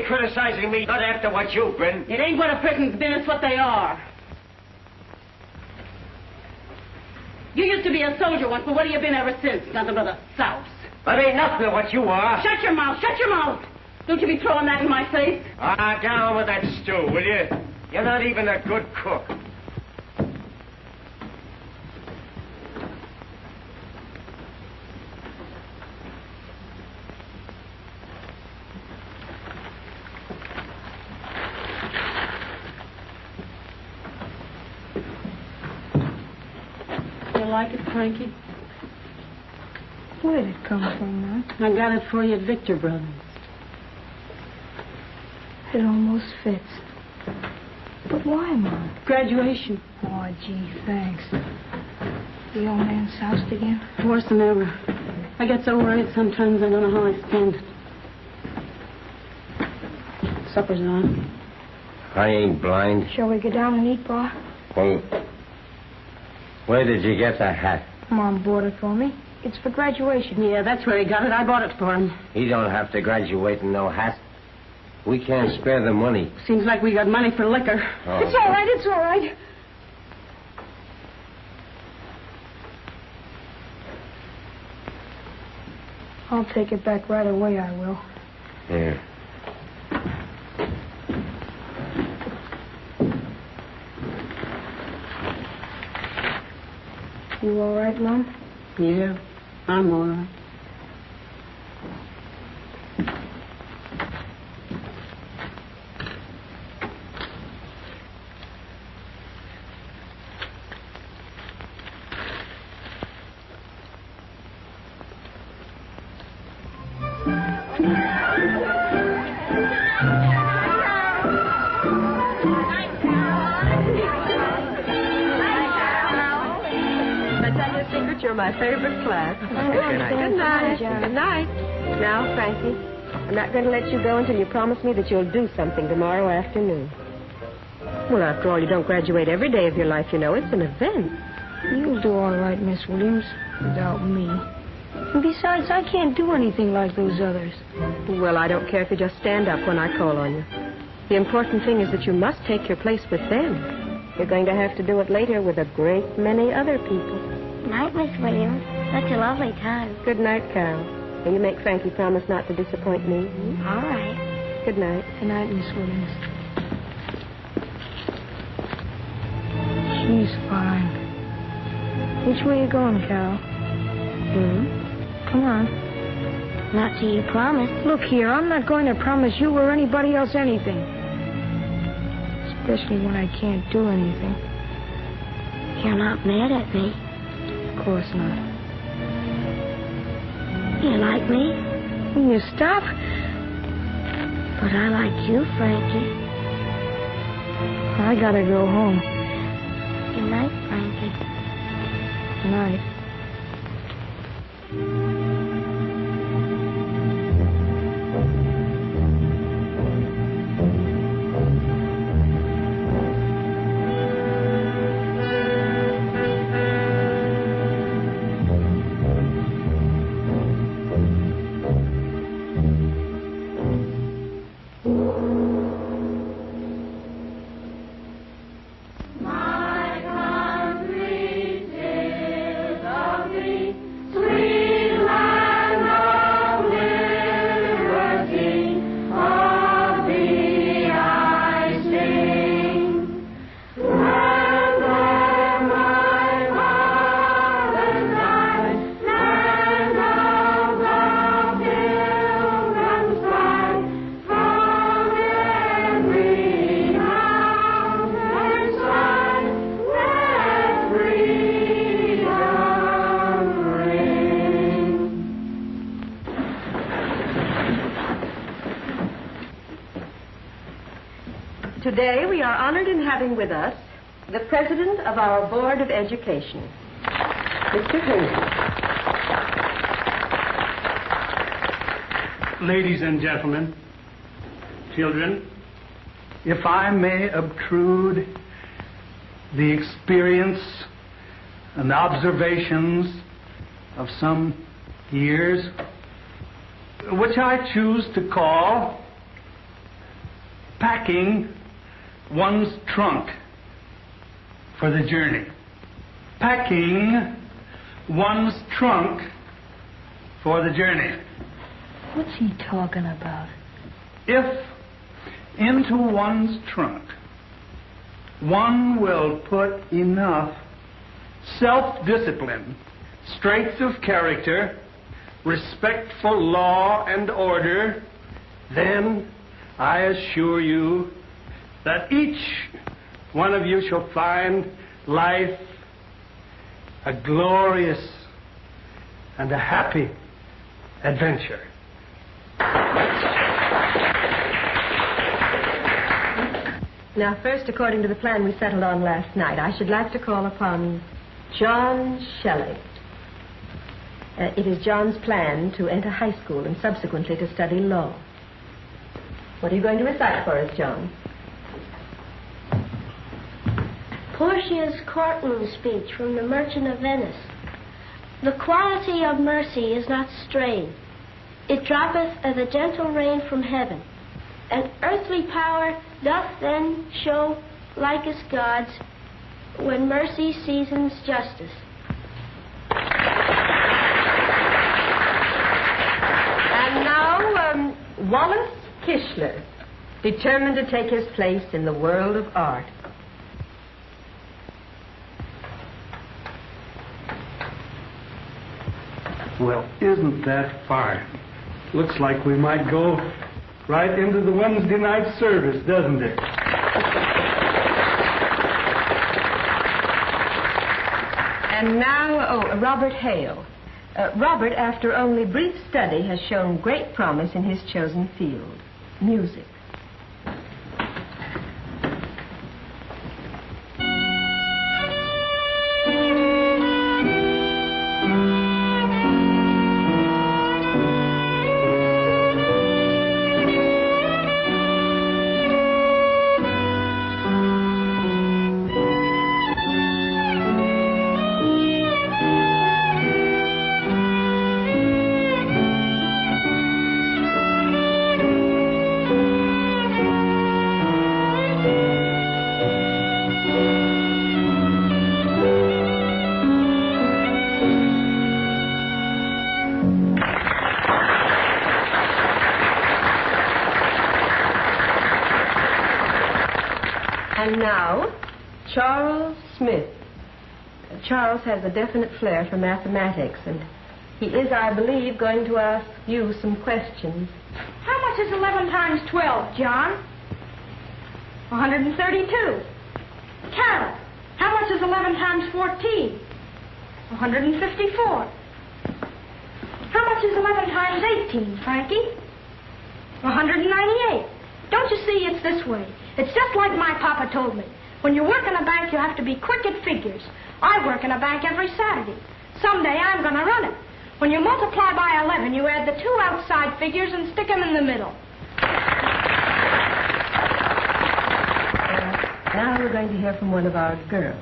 be criticizing me, not after what you've been. It ain't what a person's been, it's what they are. You used to be a soldier once, but what have you been ever since? Nothing but a souse. But ain't nothing of what you are. Shut your mouth, shut your mouth. Don't you be throwing that in my face. Ah, down with that stew, will you? You're not even a good cook. You like it, Frankie? Where did it come from, Ma? I got it for you at Victor Brothers. It almost fits. But why, Ma? Graduation. Oh, gee, thanks. The old man's soused again? Worse than ever. I get so worried sometimes I don't know how I spend it. Supper's on. I ain't blind. Shall we go down and eat, Pa? Well, where did you get that hat? Mom bought it for me. It's for graduation. Yeah, that's where he got it. I bought it for him. He don't have to graduate in no hat. We can't spare the money. Seems like we got money for liquor. Oh. It's all right, it's all right. I'll take it back right away, I will. Here. You all right, Mom? Yeah, I'm all right. You're my favorite class. Good night. Good night. Good night. Now, Frankie, I'm not going to let you go until you promise me that you'll do something tomorrow afternoon. Well, after all, you don't graduate every day of your life, you know. It's an event. You'll do all right, Miss Williams, without me. And besides, I can't do anything like those others. Well, I don't care if you just stand up when I call on you. The important thing is that you must take your place with them. You're going to have to do it later with a great many other people. Night, Miss Williams. Such a lovely time. Good night, Carol. And you make Frankie promise not to disappoint me. All right. Good night. Good night, Miss Williams. She's fine. Which way you going, Carol? Come on. Not till you promise. Look here, I'm not going to promise you or anybody else anything. Especially when I can't do anything. You're not mad at me. Of course not. You like me? Will you stop? But I like you, Frankie. I gotta go home. Good night, Frankie. Good night. Today we are honored in having with us the President of our Board of Education, Mr. Henry. Ladies and gentlemen, children, if I may obtrude the experience and observations of some years, which I choose to call packing one's trunk for the journey. Packing one's trunk for the journey. What's he talking about? If into one's trunk one will put enough self-discipline, strength of character, respect for law and order, then I assure you that each one of you shall find life a glorious and a happy adventure. Now, first, according to the plan we settled on last night, I should like to call upon John Shelley. It is John's plan to enter high school and subsequently to study law. What are you going to recite for us, John? Portia's courtroom speech from The Merchant of Venice. The quality of mercy is not strained. It droppeth as a gentle rain from heaven. And earthly power doth then show likest God's when mercy seasons justice. And now, Wallace Kishler, determined to take his place in the world of art. Well, isn't that fine? Looks like we might go right into the Wednesday night service, doesn't it? And now, Robert Hale. Robert, after only brief study, has shown great promise in his chosen field, music. And now, Charles Smith. Charles has a definite flair for mathematics, and he is, I believe, going to ask you some questions. How much is 11 times 12, John? 132. Carol, how much is 11 times 14? 154. How much is 11 times 18, Frankie? 198. Don't you see, it's this way. It's just like my papa told me. When you work in a bank, you have to be quick at figures. I work in a bank every Saturday. Someday I'm going to run it. When you multiply by 11, you add the two outside figures and stick them in the middle. Now we're going to hear from one of our girls.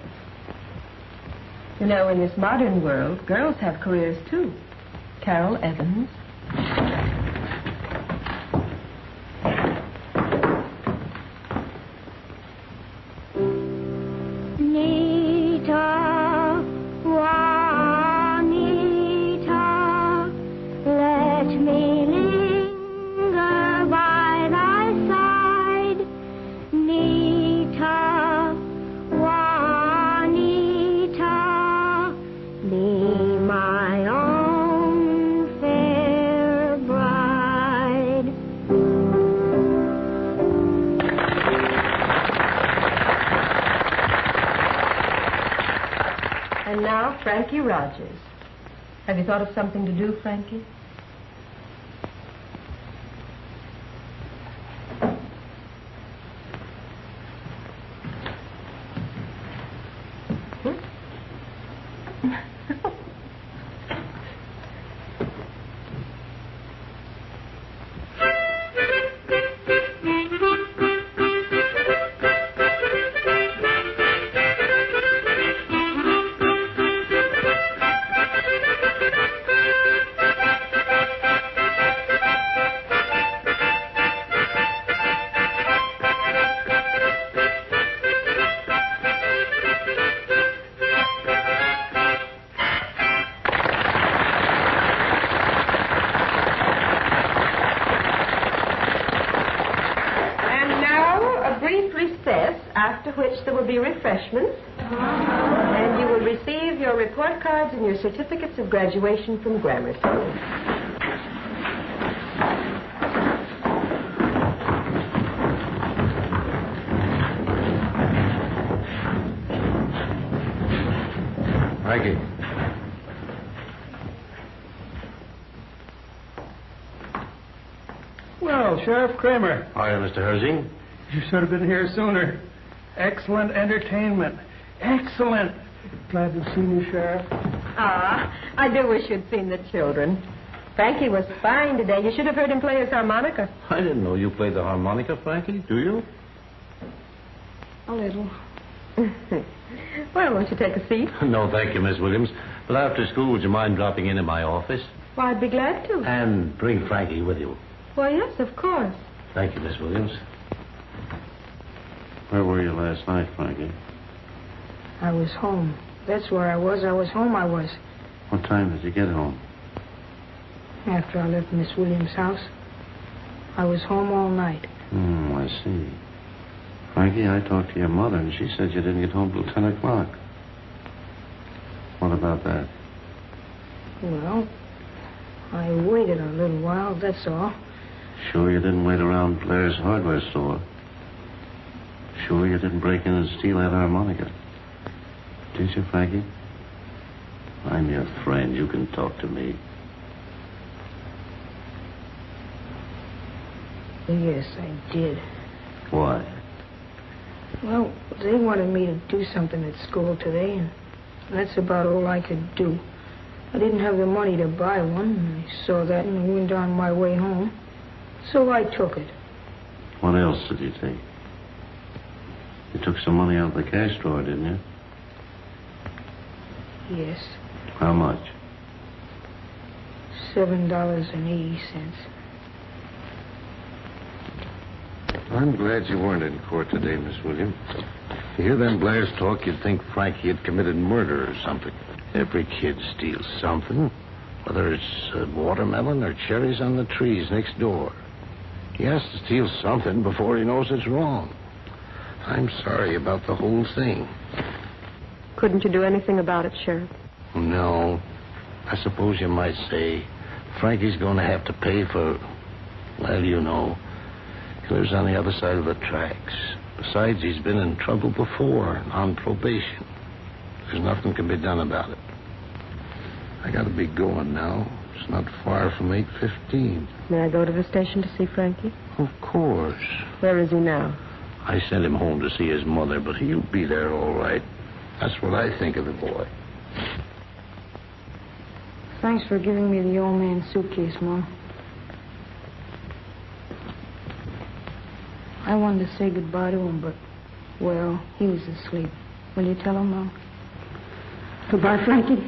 You know, in this modern world, girls have careers too. Carol Evans. And now, Frankie Rogers. Have you thought of something to do, Frankie? brief recess, after which there will be refreshments. And you will receive your report cards and your certificates of graduation from grammar school. Frankie. Well, Sheriff Kramer, Hi, Mr. Herzing. you should have been here sooner. Excellent entertainment. Excellent. Glad to see you, Sheriff. Ah, I do wish you'd seen the children. Frankie was fine today. You should have heard him play his harmonica. I didn't know you played the harmonica, Frankie. Do you? A little. Well, won't you take a seat? No, thank you, Miss Williams. But after school, would you mind dropping into my office? Why, I'd be glad to. And bring Frankie with you. Why, yes, of course. Thank you, Miss Williams. Where were you last night, Frankie? I was home. That's where I was. I was home, I was. What time did you get home? After I left Miss Williams' house, I was home all night. I see. Frankie, I talked to your mother, and she said you didn't get home till 10 o'clock. What about that? Well, I waited a little while, that's all. Sure you didn't wait around Blair's hardware store? Sure you didn't break in and steal that harmonica? Did you, Frankie? I'm your friend. You can talk to me. Yes, I did. Why? Well, they wanted me to do something at school today, and that's about all I could do. I didn't have the money to buy one, and I saw that and went on my way home. So I took it. What else did you take? You took some money out of the cash drawer, didn't you? Yes, How much? $7.80. I'm glad you weren't in court today, Miss Williams. You hear them Blairs talk, you'd think Frankie had committed murder or something. Every kid steals something, whether it's a watermelon or cherries on the trees next door. He has to steal something before he knows it's wrong. I'm sorry about the whole thing. Couldn't you do anything about it, Sheriff? No. I suppose you might say Frankie's going to have to pay for, well, you know, he lives on the other side of the tracks. Besides, he's been in trouble before, on probation. There's nothing can be done about it. I got to be going now. It's not far from 8:15. May I go to the station to see Frankie? Of course. Where is he now? I sent him home to see his mother, but he'll be there all right. That's what I think of the boy. Thanks for giving me the old man's suitcase, Mom. I wanted to say goodbye to him, but, well, he was asleep. Will you tell him, Mom? Goodbye, Frankie.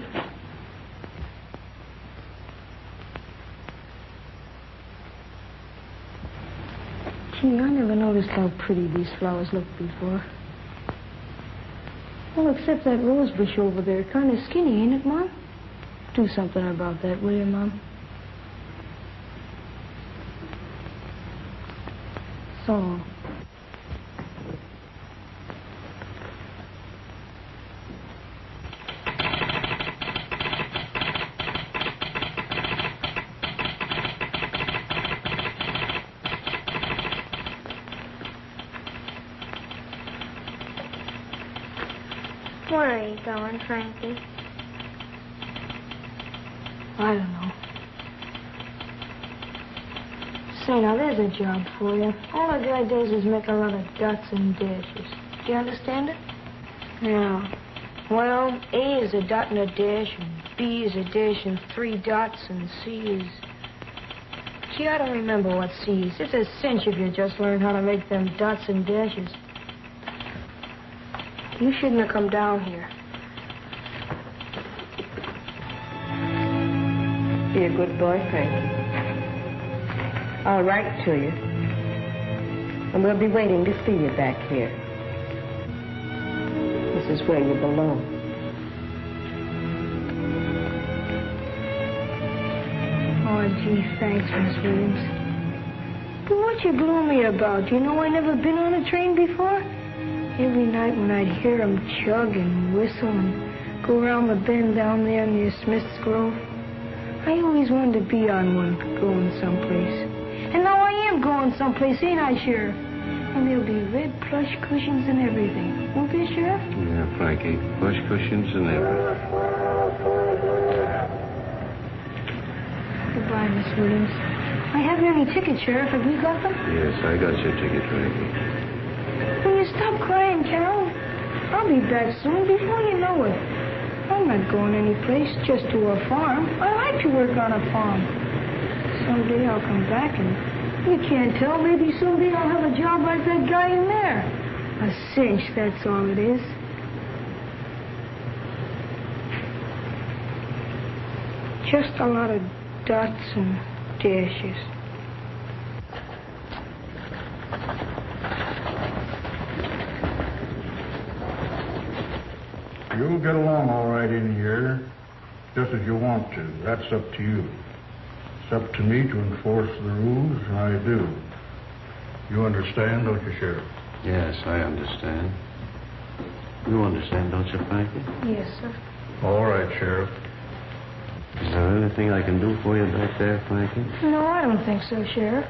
Gee, I never noticed how pretty these flowers looked before. Well, except that rose bush over there. Kind of skinny, ain't it, Mom? Do something about that, will you, Mom? So long. Where are you going, Frankie? I don't know. Say, now, there's a job for you. All a guy does is make a lot of dots and dashes. Do you understand it? Yeah. Well, A is a dot and a dash, and B is a dash and 3 dots, and C is... Gee, I don't remember what C is. It's a cinch if you just learn how to make them dots and dashes. You shouldn't have come down here. Be a good boy, Frankie. I'll write to you. And we'll be waiting to see you back here. This is where you belong. Oh, gee, thanks, Miss Williams. But what you gloomy about? You know I never been on a train before? Every night when I'd hear 'em chug and whistle and go around the bend down there near Smith's Grove, I always wanted to be on one going someplace. And now I am going someplace, ain't I, Sheriff? And there'll be red plush cushions and everything. Won't there, Sheriff? Yeah, Frankie. Plush cushions and everything. Goodbye, Miss Williams. I haven't any tickets, Sheriff. Have you got them? Yes, I got your ticket, Frankie. Will you stop crying, Carol? I'll be back soon before you know it. I'm not going anyplace, just to a farm. I like to work on a farm. Someday I'll come back and you can't tell. Maybe someday I'll have a job like that guy in there. A cinch, that's all it is. Just a lot of dots and dashes. You'll get along all right in here, just as you want to. That's up to you. It's up to me to enforce the rules, and I do. You understand, don't you, Sheriff? Yes, I understand. You understand, don't you, Frankie? Yes, sir. All right, Sheriff. Is there anything I can do for you back there, Frankie? No, I don't think so, Sheriff.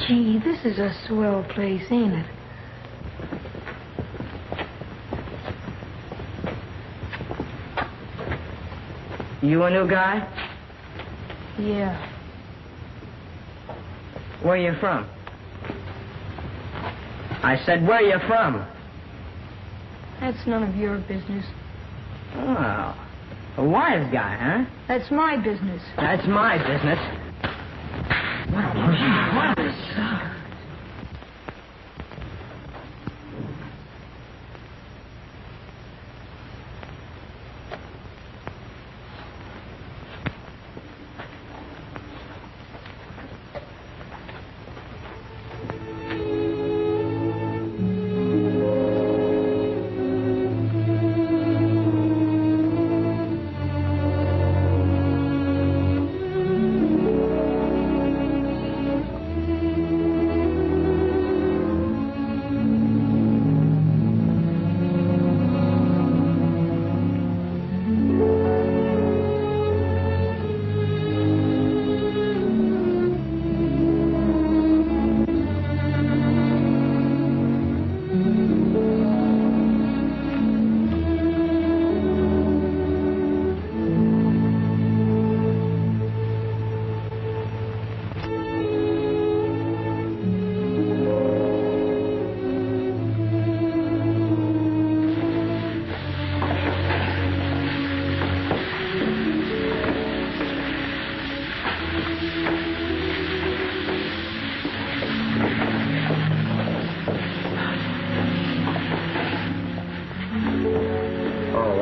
Gee, this is a swell place, ain't it? You a new guy? Yeah. Where you from? I said, where you from? That's none of your business. Oh, a wise guy, huh? That's my business. That's my business. What is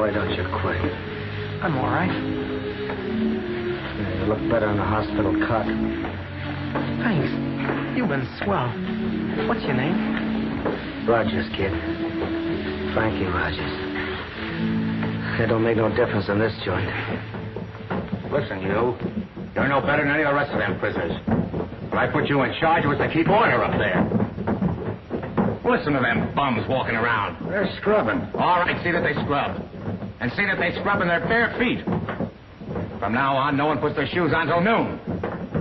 Why don't you quit? I'm all right. Yeah, you look better on the hospital cot. Thanks. You've been swell. What's your name? Rogers, kid. Frankie Rogers. It don't make no difference in this joint. Listen, you. You're no better than any of the rest of them prisoners. What I put you in charge was to keep order up there. Listen to them bums walking around. They're scrubbing. All right, see that they scrub. And see that they scrub in their bare feet. From now on, no one puts their shoes on till noon.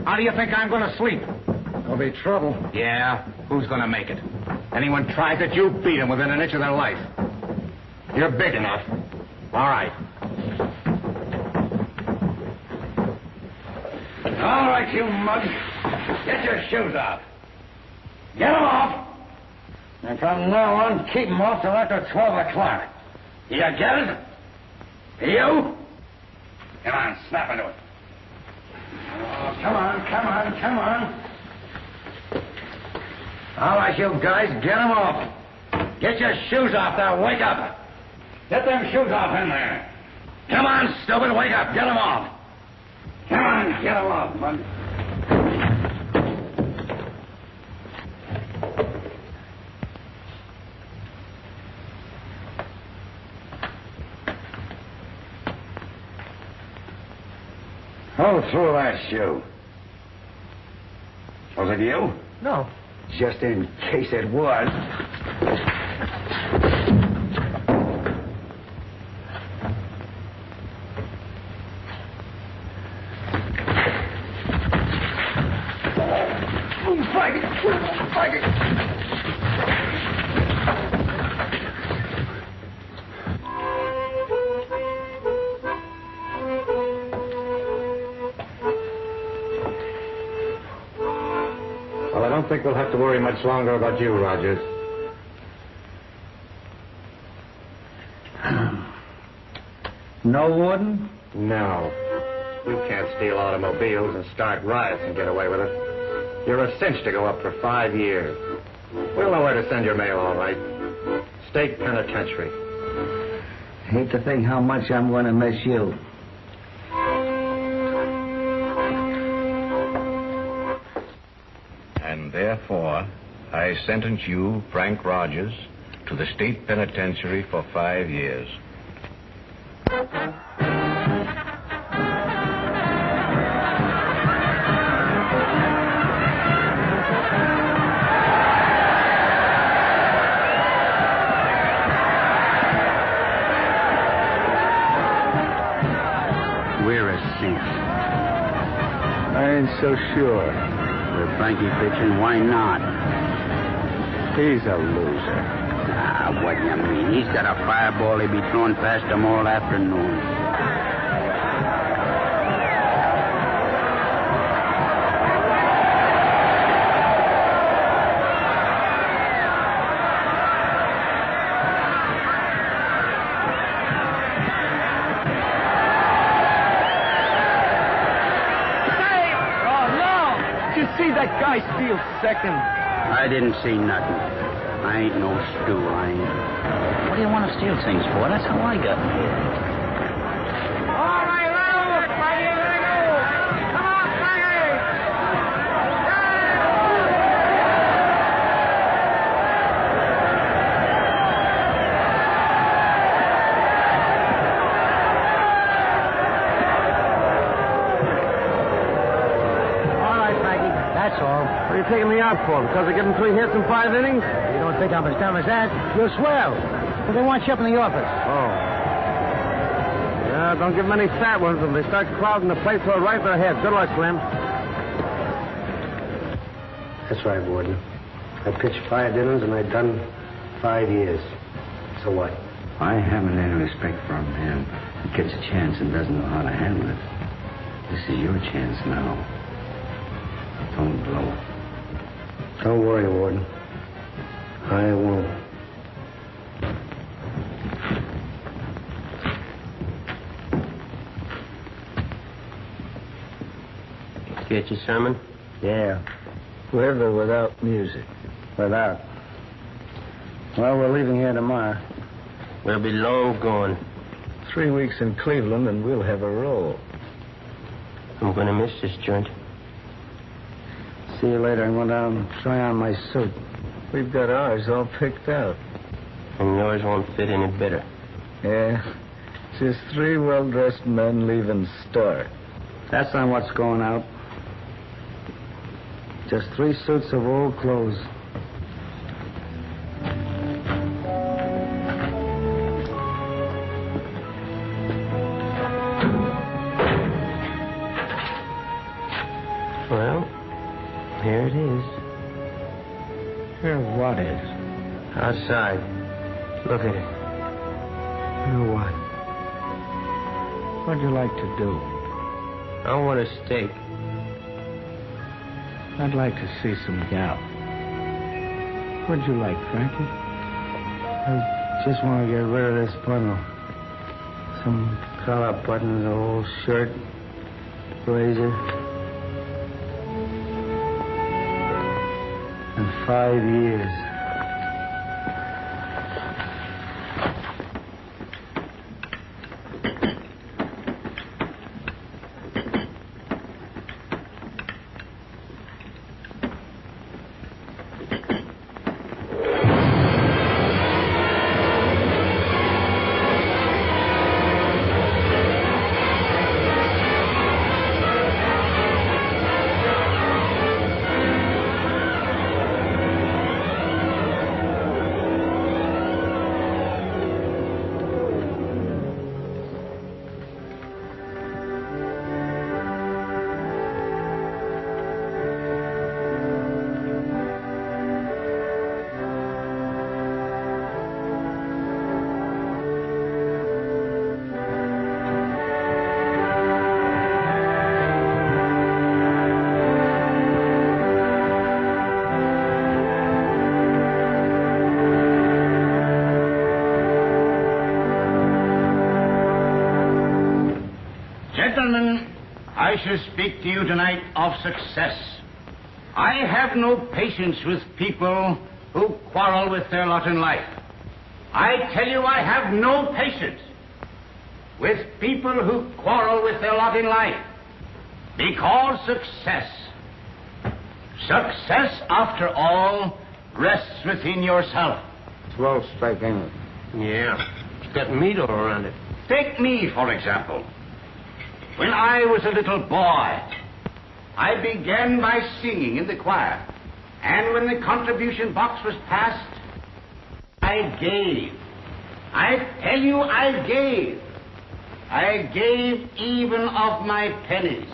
How do you think I'm going to sleep? There'll be trouble. Yeah, who's going to make it? Anyone tries it, you beat them within an inch of their life. You're big enough. All right. All right, you mug. Get your shoes off. Get them off. And from now on, keep them off till after 12 o'clock. You get it? You? Come on, snap into it. Oh, come on, come on, come on. All right, you guys, get them off. Get your shoes off there. Wake up. Get them shoes off in there. Come on, stupid, wake up. Get them off. Come on, get them off, bud. Who threw that shoe? Was it you? No. Just in case it was. Well, I don't think we'll have to worry much longer about you, Rogers. No, Warden? No. You can't steal automobiles and start riots and get away with it. You're a cinch to go up for 5 years. We'll know where to send your mail, all right. State penitentiary. Hate to think how much I'm going to miss you. And therefore, I sentence you, Frank Rogers, to the state penitentiary for 5 years. We're a cinch. I ain't so sure. With Frankie pitching, why not? He's a loser. Ah, what do you mean? He's got a fireball he'll be throwing past him all afternoon. See that guy steal second. I didn't see nothing. I ain't no stew, I ain't. What do you want to steal things for? That's how I got here. All right, Raoul, Frankie, let it go. Come on, Frankie. All right, Frankie. That's all. What are you taking me out for? Because I give him 3 hits in 5 innings? You don't think I'm as dumb as that? You're swell. But they want you up in the office. Oh. Yeah, don't give them any fat ones. If they start crowding the place, throw it right in their head. Good luck, Slim. That's right, Warden. I pitched 5 innings and I done 5 years. So what? I haven't any respect for a man who gets a chance and doesn't know how to handle it. This is your chance now. Don't blow. Don't worry, Warden. I won't. Get your sermon? Yeah. With or without music? Without. Well, we're leaving here tomorrow. We'll be long gone. 3 weeks in Cleveland and we'll have a roll. I'm going to miss this joint. See you later. I'm going down and try on my suit. We've got ours all picked out. And yours won't fit any better. Yeah. Just 3 well-dressed men leaving store. That's not what's going out. Just 3 suits of old clothes. Well, here it is. Here what is? Outside. Look at it. Here what? What'd you like to do? I want a steak. I'd like to see some gal. What'd you like, Frankie? I just want to get rid of this bundle. Some collar buttons, a whole shirt, blazer. And 5 years. shall speak to you tonight of success. I have no patience with people who quarrel with their lot in life. I tell you, I have no patience with people who quarrel with their lot in life. Because success, after all, rests within yourself. Well, strike, ain't it? Yeah. It's got meat all around it. Take me, for example. When I was a little boy, I began by singing in the choir. And when the contribution box was passed, I gave. I tell you, I gave. I gave even of my pennies.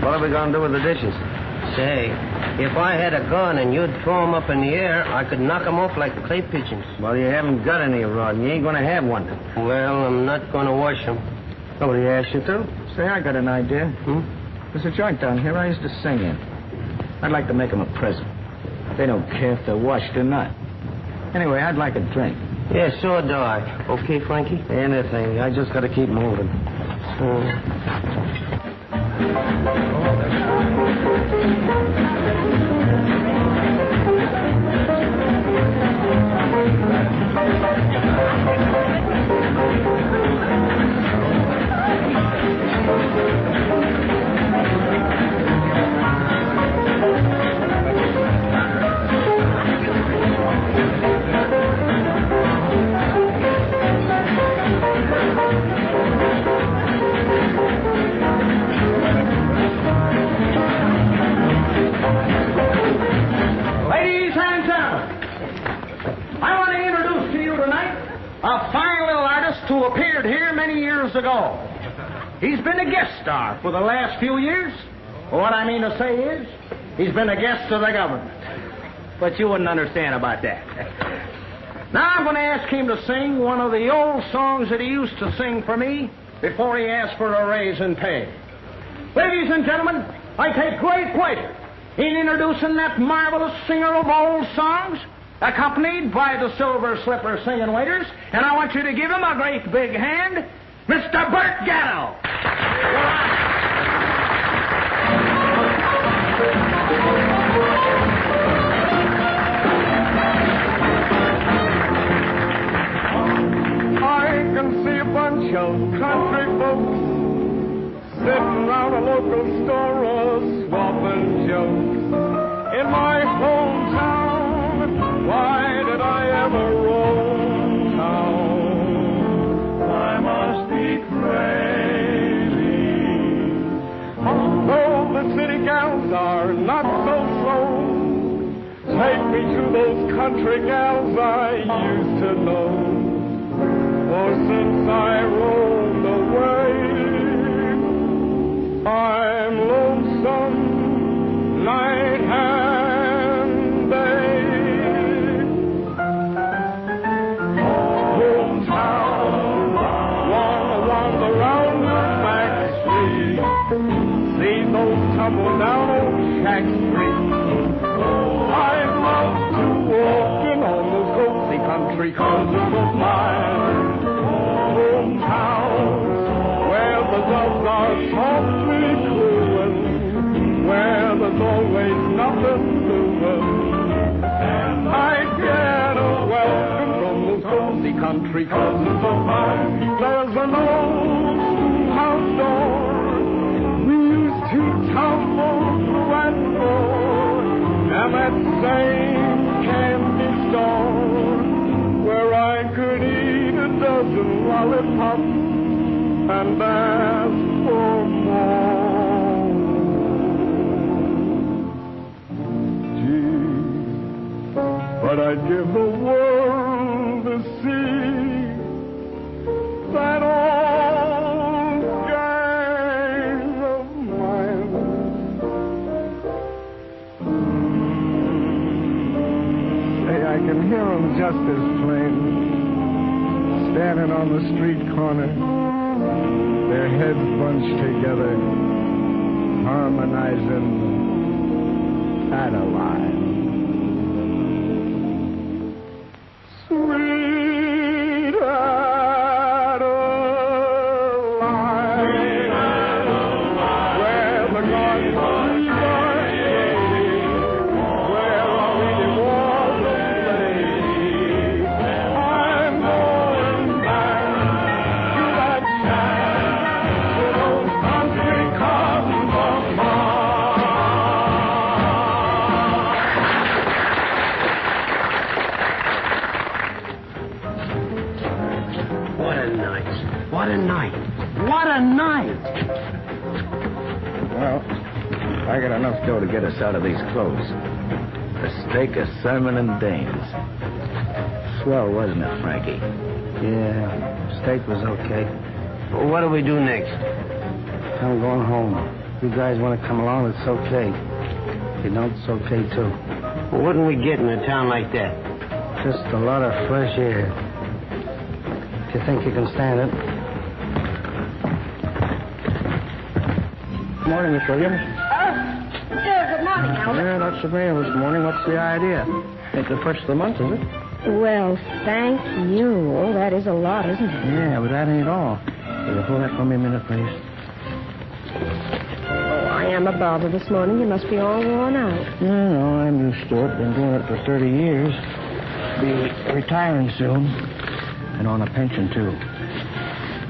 What are we going to do with the dishes? Say, if I had a gun and you'd throw 'em up in the air, I could knock 'em off like clay pigeons. Well, you haven't got any, Rod, and you ain't going to have one. Well, I'm not going to wash 'em. Nobody asked you to. Say, I got an idea. There's a joint down here I used to sing in. I'd like to make 'em a present. They don't care if they're washed or not. Anyway, I'd like a drink. Yeah, so do I. Okay, Frankie? Anything. I just got to keep moving. Ladies and gentlemen, I want to introduce to you tonight a fine little artist who appeared here many years ago. He's been a guest star for the last few years. What I mean to say is, he's been a guest of the government. But you wouldn't understand about that. Now I'm going to ask him to sing one of the old songs that he used to sing for me before he asked for a raise in pay. Ladies and gentlemen, I take great pleasure in introducing that marvelous singer of old songs, accompanied by the Silver Slipper Singing Waiters, and I want you to give him a great big hand, Mr. Bert Gatto. I can see a bunch of country folks sitting around a local store swapping jokes. In my hometown, why did I ever roam town? I must be crazy. Although the city gals are not so slow, take me to those country gals I used to know. For since I roamed away, I'm lonesome night and day. Hometown, wanna wander round the back street, see those tumble down old shack streets. I'd love to walk in on those cozy country cousins of mine. Hometowns, where the doves are softly cooing, where there's always nothing doing. And I get a welcome from those cozy country cousins of mine. There's an old house door we used to tumble through and through, and that same candy store where I could eat a dozen lollipops and ask for more. Gee, but I'd give the world to see that old gang of mine. Say, I can hear 'em just as plain, standing on the street corner, their heads bunched together, harmonizing Adeline. Sweet What a night. What a night. Well, I got enough dough to get us out of these clothes. A steak of salmon and Danes. Swell, wasn't it, Frankie? Yeah, steak was okay. Well, what do we do next? I'm going home. If you guys want to come along, it's okay. If you don't, it's okay, too. Well, what can we get in a town like that? Just a lot of fresh air. If you think you can stand it. Good morning, Miss Williams. Good morning, Albert. Yeah, that's the mail this morning. What's the idea? It's the first of the month, is it? Well, thank you. Oh, that is a lot, isn't it? Yeah, but that ain't all. Will you hold that for me a minute, please? Oh, I am a bother this morning. You must be all worn out. No, I'm used to it. Been doing it for 30 years. Be retiring soon. And on a pension, too.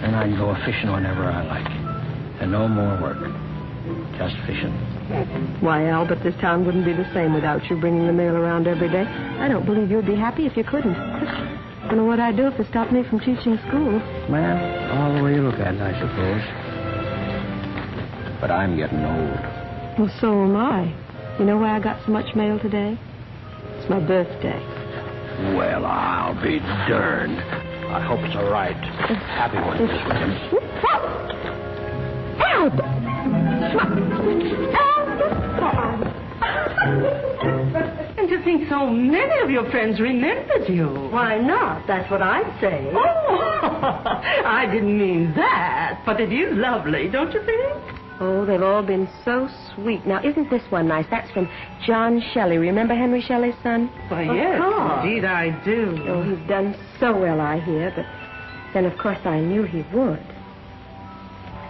And I can go a-fishing whenever I like. And no more work. Just fishing. Why, Albert, this town wouldn't be the same without you bringing the mail around every day. I don't believe you'd be happy if you couldn't. I don't know what I'd do if they stopped me from teaching school. Man, all the way you look at it, I suppose. But I'm getting old. Well, so am I. You know why I got so much mail today? It's my birthday. Well, I'll be darned. I hope it's all right. Happy one, Miss Williams. Albert! And to think so many of your friends remembered you. Why not? That's what I'd say. Oh, I didn't mean that, but it is lovely, don't you think? Oh, they've all been so sweet. Now, isn't this one nice? That's from John Shelley. Remember Henry Shelley's son? Why, yes, indeed I do. Oh, he's done so well, I hear, but then, of course, I knew he would.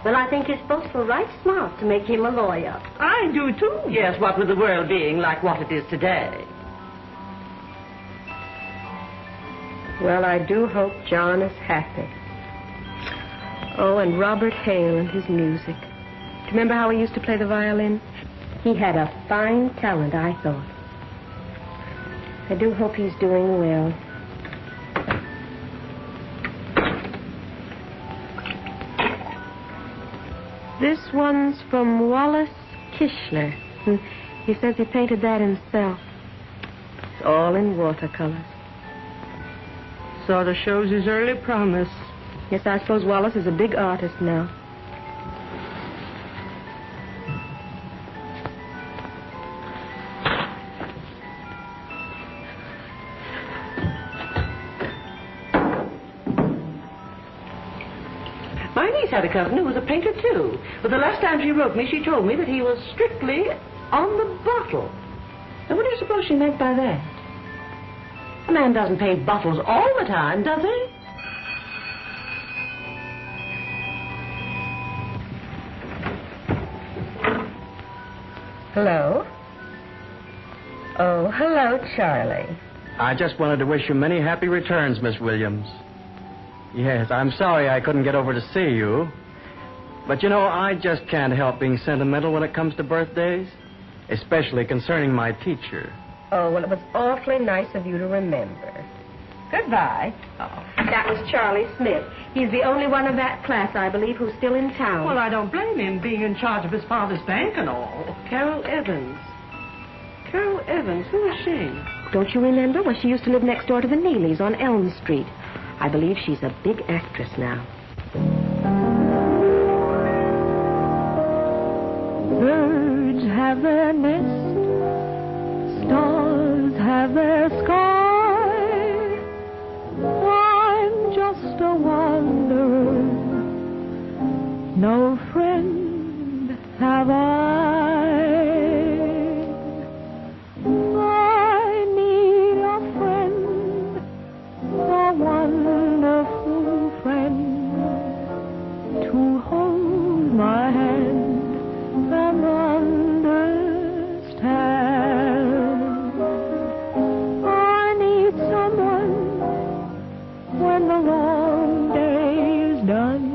Well, I think his folks were right smart to make him a lawyer. I do, too. Yes, what with the world being like what it is today. Well, I do hope John is happy. Oh, and Robert Hale and his music. Do you remember how he used to play the violin? He had a fine talent, I thought. I do hope he's doing well. This one's from Wallace Kishler. He says he painted that himself. It's all in watercolors. Sort of shows his early promise. Yes, I suppose Wallace is a big artist now. My niece had a cousin who was a painter, too. But the last time she wrote me, she told me that he was strictly on the bottle. Now, what do you suppose she meant by that? A man doesn't paint bottles all the time, does he? Hello? Oh, hello, Charlie. I just wanted to wish you many happy returns, Miss Williams. Yes, I'm sorry I couldn't get over to see you. But, you know, I just can't help being sentimental when it comes to birthdays, especially concerning my teacher. Oh, well, it was awfully nice of you to remember. Goodbye. Oh. That was Charlie Smith. He's the only one of that class, I believe, who's still in town. Well, I don't blame him being in charge of his father's bank and all. Carol Evans. Carol Evans, who is she? Don't you remember? Well, she used to live next door to the Neelys on Elm Street. I believe she's a big actress now. Birds have their nest, stars have their sky. I'm just a wanderer, no friend have I. I need a friend, a wonderful friend, to hold my hand and understand. I need someone when the long day is done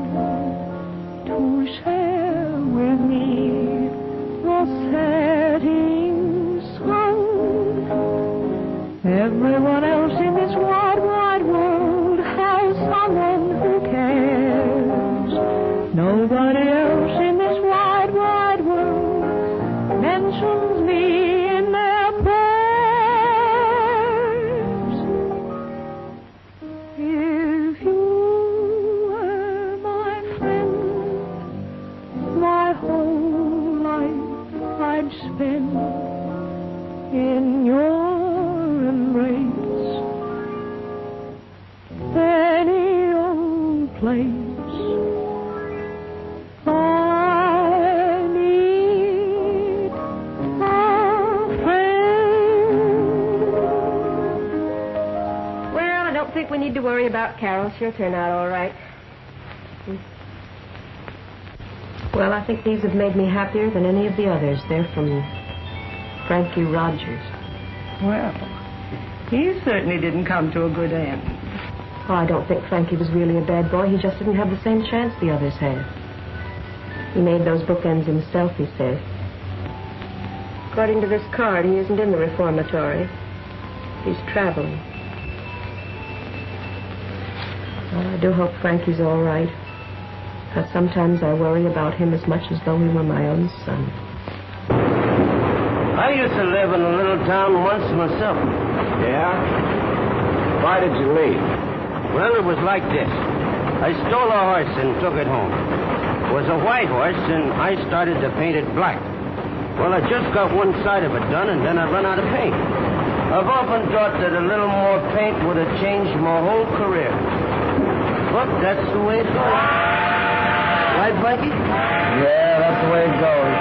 to share with me the setting sun. Everyone else in this wide, wide world has someone who cares. If you were my friend, my whole life I'd spend in your embrace. Any old place I need a friend. Well, I don't think we need to worry about Carol. She'll turn out all right. Well, I think these have made me happier than any of the others. They're from Frankie Rogers. Well, he certainly didn't come to a good end. Oh, I don't think Frankie was really a bad boy. He just didn't have the same chance the others had. He made those bookends himself, he says. According to this card, he isn't in the reformatory. He's traveling. Well, I do hope Frankie's all right. Because sometimes I worry about him as much as though he were my own son. I used to live in a little town once myself. Yeah? Why did you leave? Well, it was like this. I stole a horse and took it home. It was a white horse, and I started to paint it black. Well, I just got one side of it done, and then I run out of paint. I've often thought that a little more paint would have changed my whole career. But that's the way it goes. Right, Frankie? Yeah, that's the way it goes.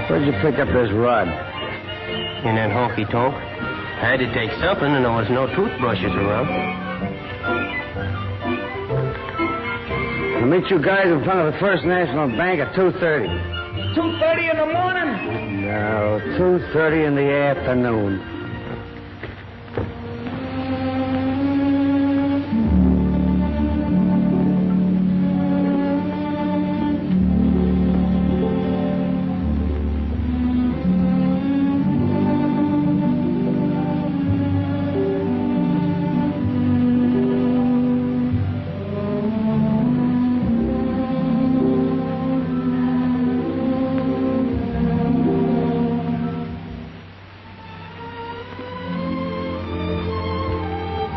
Where'd you pick up this rod? In that honky-tonk. I had to take something, and there was no toothbrushes around. I'll meet you guys in front of the First National Bank at 2:30. 2:30 in the morning? No, 2:30 in the afternoon.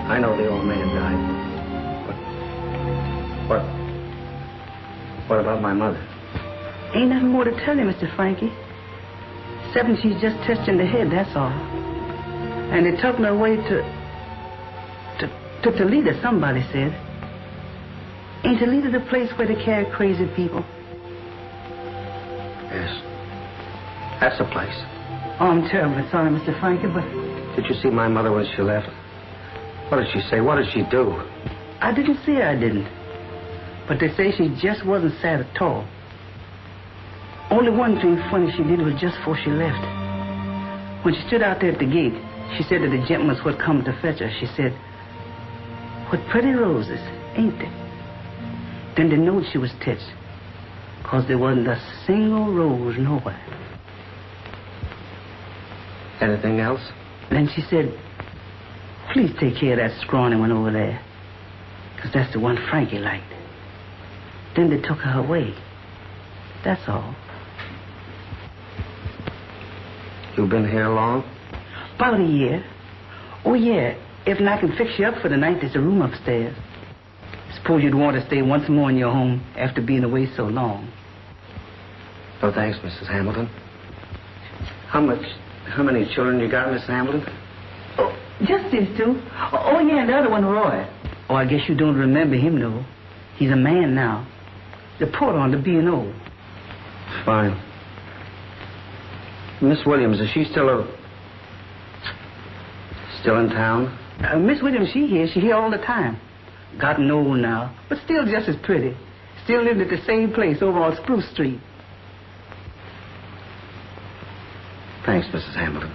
I know the old man died. What about my mother? Ain't nothing more to tell you, Mr. Frankie. Except she's just touched in the head, that's all. And they took her away to Toledo, somebody said. Ain't Toledo the place where they carry crazy people? Yes. That's the place. Oh, I'm terribly sorry, Mr. Frankie, but Did you see my mother when she left? What did she say? What did she do? I didn't see her, I didn't. But they say she just wasn't sad at all. Only one thing funny she did was just before she left. When she stood out there at the gate, she said to the gentleman who had come to fetch her, she said, "What pretty roses, ain't they?" Then they knew she was touched, 'cause there wasn't a single rose nowhere. Anything else? Then she said, "Please take care of that scrawny one over there, 'cause that's the one Frankie liked." Then they took her away. That's all. You've been here long? About a year. Oh, yeah. If I can fix you up for the night, there's a room upstairs. Suppose you'd want to stay once more in your home after being away so long. No, thanks, Mrs. Hamilton. How many children you got, Mrs. Hamilton? Oh, just these two. Oh, yeah, and the other one, Roy. Oh, I guess you don't remember him, though. He's a man now. The porter on the B&O. Fine. Miss Williams, is she still in town? Miss Williams, she here all the time. Gotten old now, but still just as pretty. Still living at the same place over on Spruce Street. Thanks, Mrs. Hamilton.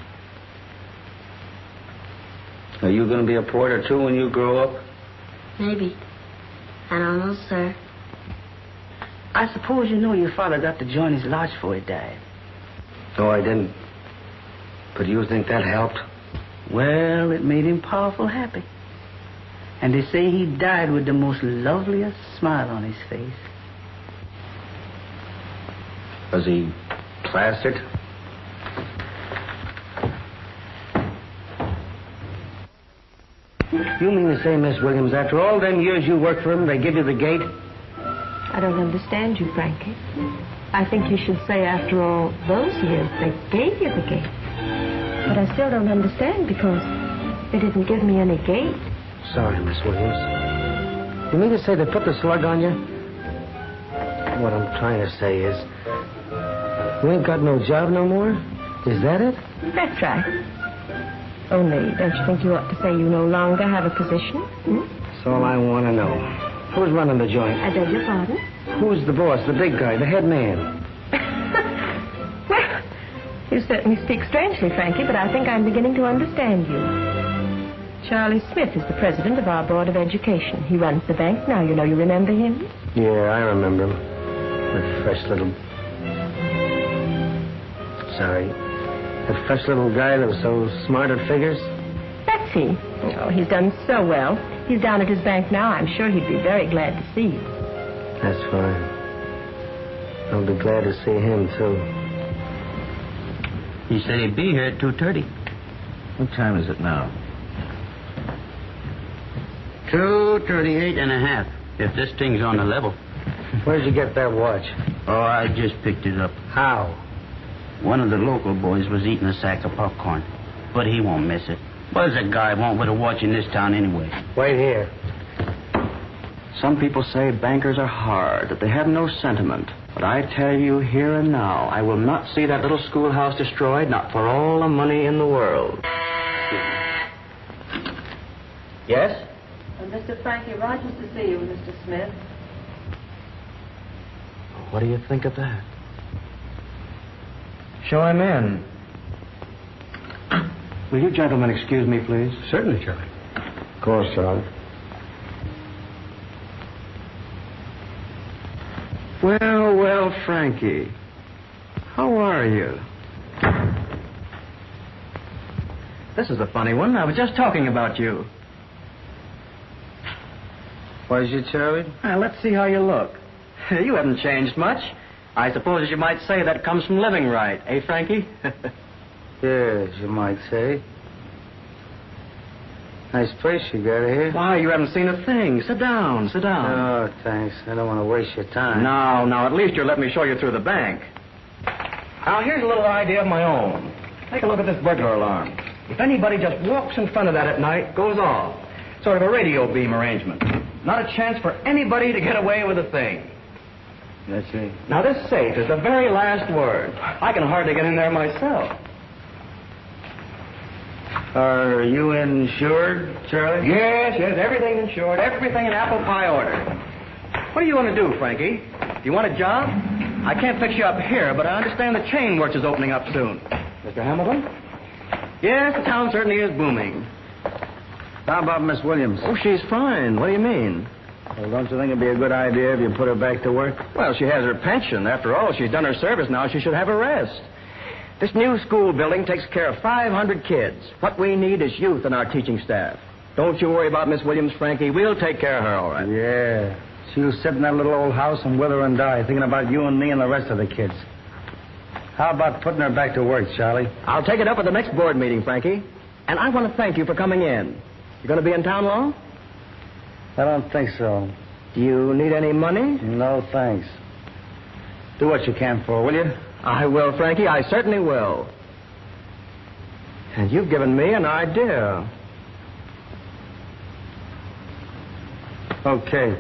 Are you going to be a porter, too, when you grow up? Maybe. I don't know, sir. I suppose you know your father got to join his lodge before he died. No, I didn't. But do you think that helped? Well, it made him powerful happy. And they say he died with the most loveliest smile on his face. Was he plastered? You mean to say, Miss Williams, after all them years you worked for him, they give you the gate? I don't understand you, Frankie. I think you should say, after all those years, they gave you the gate. But I still don't understand because they didn't give me any gate. Sorry, Miss Williams. You mean to say they put the slug on you? What I'm trying to say is, you ain't got no job no more? Is that it? That's right. Only, don't you think you ought to say you no longer have a position? That's all I want to know. Who's running the joint? I beg your pardon? Who's the boss, the big guy, the head man? Well, you certainly speak strangely, Frankie, but I think I'm beginning to understand you. Charlie Smith is the president of our Board of Education. He runs the bank now. You know, you remember him? Yeah, I remember him. That fresh little... Sorry. That fresh little guy that was so smart at figures? That's he. Oh, he's done so well. He's down at his bank now. I'm sure he'd be very glad to see you. That's fine. I'll be glad to see him, too. He said he'd be here at 2:30. What time is it now? 2:38.5. If this thing's on the level. Where'd you get that watch? Oh, I just picked it up. How? One of the local boys was eating a sack of popcorn. But he won't miss it. What does a guy want with a watch in this town anyway? Wait here. Some people say bankers are hard, that they have no sentiment. But I tell you here and now, I will not see that little schoolhouse destroyed, not for all the money in the world. Yes? Mr. Frankie Rogers to see you, Mr. Smith. What do you think of that? Show him in. Will you gentlemen excuse me, please? Certainly, Charlie. Of course, Charlie. Well, well, Frankie. How are you? This is a funny one. I was just talking about you. Was you, Charlie? Let's see how you look. You haven't changed much. I suppose you might say that comes from living right, eh, Frankie? Yes, you might say. Nice place you got here. Why, you haven't seen a thing. Sit down, sit down. Oh, thanks. I don't want to waste your time. Now, at least you'll let me show you through the bank. Now, here's a little idea of my own. Take a look at this burglar alarm. If anybody just walks in front of that at night, goes off. Sort of a radio beam arrangement. Not a chance for anybody to get away with a thing. That's it. Now, this safe is the very last word. I can hardly get in there myself. Are you insured, Charlie? Yes, everything's insured. Everything in apple pie order. What do you want to do, Frankie? Do you want a job? I can't fix you up here, but I understand the chain works is opening up soon. Mr. Hamilton? Yes, the town certainly is booming. How about Miss Williams? Oh, she's fine. What do you mean? Well, don't you think it'd be a good idea if you put her back to work? Well, she has her pension. After all, she's done her service now. She should have a rest. This new school building takes care of 500 kids. What we need is youth in our teaching staff. Don't you worry about Miss Williams, Frankie. We'll take care of her, all right. Yeah. She was sitting in that little old house and wither and die, thinking about you and me and the rest of the kids. How about putting her back to work, Charlie? I'll take it up at the next board meeting, Frankie. And I want to thank you for coming in. You going to be in town long? I don't think so. Do you need any money? No, thanks. Do what you can for, will you? I will, Frankie. I certainly will. And you've given me an idea. Okay.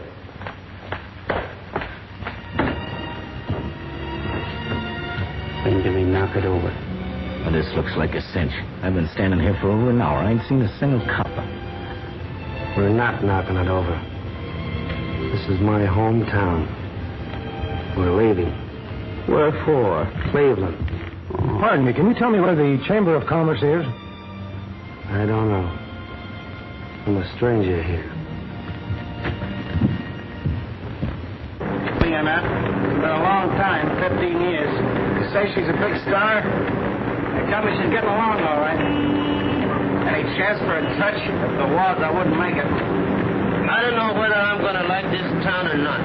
When do we knock it over? Well, this looks like a cinch. I've been standing here for over an hour. I ain't seen a single copper. We're not knocking it over. This is my hometown. We're leaving. Where for? Cleveland. Pardon me, can you tell me where the Chamber of Commerce is? I don't know. I'm a stranger here. Being that, it's been a long time, 15 years. You say she's a big star? They tell me she's getting along all right. Any chance for a touch? If there was, I wouldn't make it. know whether I'm going to like this town or not.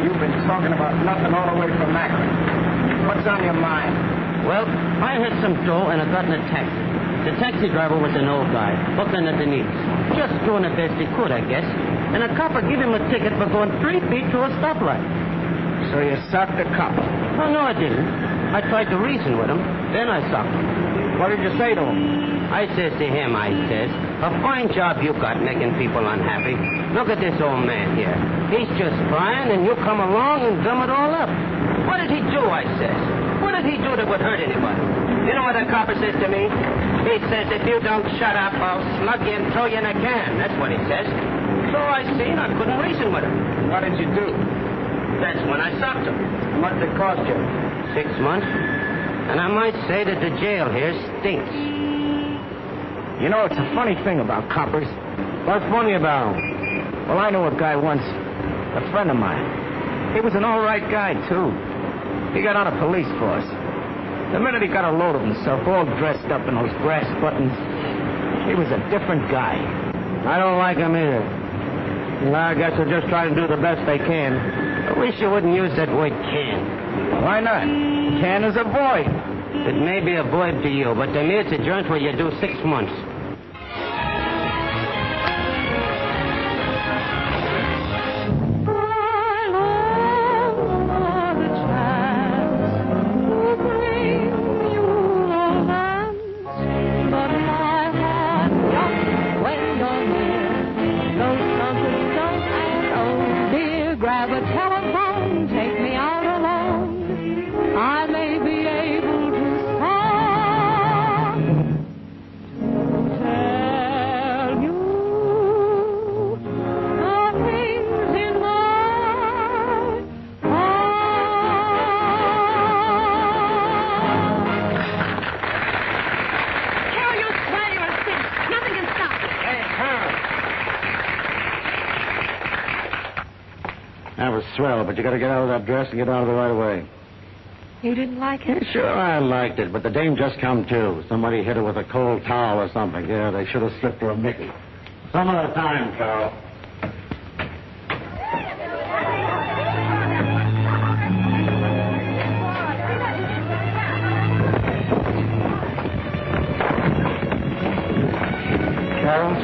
You've been talking about nothing all the way from Akron. What's on your mind? Well, I had some dough and I got in a taxi. The taxi driver was an old guy, hooked underneath, the knees. Just doing the best he could, I guess. And a copper gave him a ticket for going 3 feet through a stoplight. So you socked the copper? Oh, no, I didn't. I tried to reason with him. Then I socked him. What did you say to him? I says to him, a fine job you got making people unhappy. Look at this old man here. He's just crying, and you come along and gum it all up. What did he do, I says? What did he do that would hurt anybody? You know what the copper says to me? He says, if you don't shut up, I'll slug you and throw you in a can. That's what he says. So I seen I couldn't reason with him. What did you do? That's when I socked him. What did it cost you? 6 months. And I might say that the jail here stinks. You know, it's a funny thing about coppers. What's funny about him? Well, I know a guy once, a friend of mine. He was an all right guy, too. He got on a police force. The minute he got a load of himself, all dressed up in those brass buttons, he was a different guy. I don't like him either. Well, I guess they'll just try to do the best they can. I wish you wouldn't use that word can. Why not? Can is a void. It may be a void to you, but to me it's a joint where you do 6 months. Grab a telephone, take me out alone. I may be able to tell you the things in my heart. Carol, you swell, you're a cinch. Nothing can stop you. Hey, Carol. That was swell, but you got to get out of that dress and get out of the right of way. You didn't like it? Yeah, sure, I liked it, but the dame just come to. Somebody hit her with a cold towel or something. Yeah, they should have slipped her a Mickey. Some other time, Carol. Carol?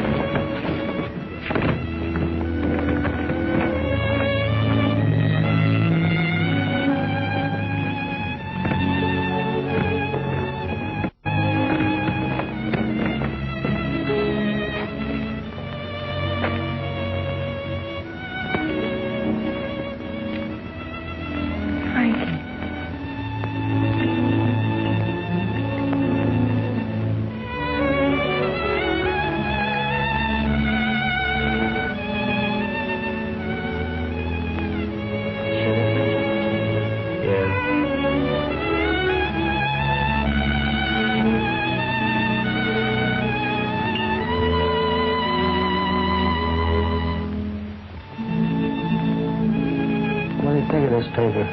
Paper.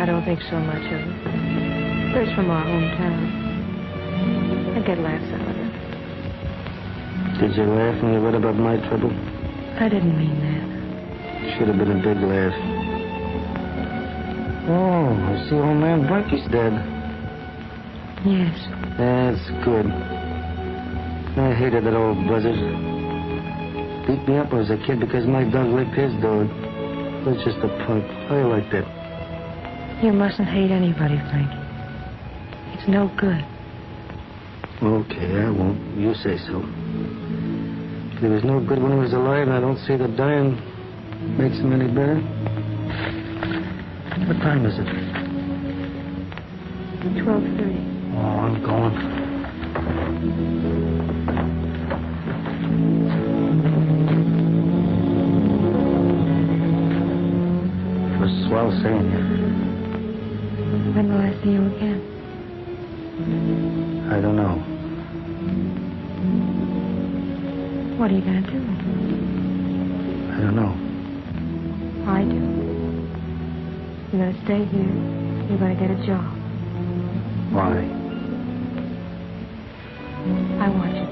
I don't think so much of it. But it's from our hometown. I get laughs out of it. Did you laugh when you read about my trouble? I didn't mean that. Should have been a big laugh. Oh, I see old man Berkey's dead. Yes. That's good. I hated that old buzzard. Beat me up when I was a kid because my dog licked his dog. He was just a punk. How you like that? You mustn't hate anybody, Frankie. It's no good. Okay, I won't. You say so. If he was no good when he was alive, I don't see that dying makes him any better. What time is it? 12:30. Oh, I'm going. It was swell seeing you. When will I see you again? I don't know. What are you going to do? I don't know. I do. You're going to stay here. You're going to get a job. Why? I want you to.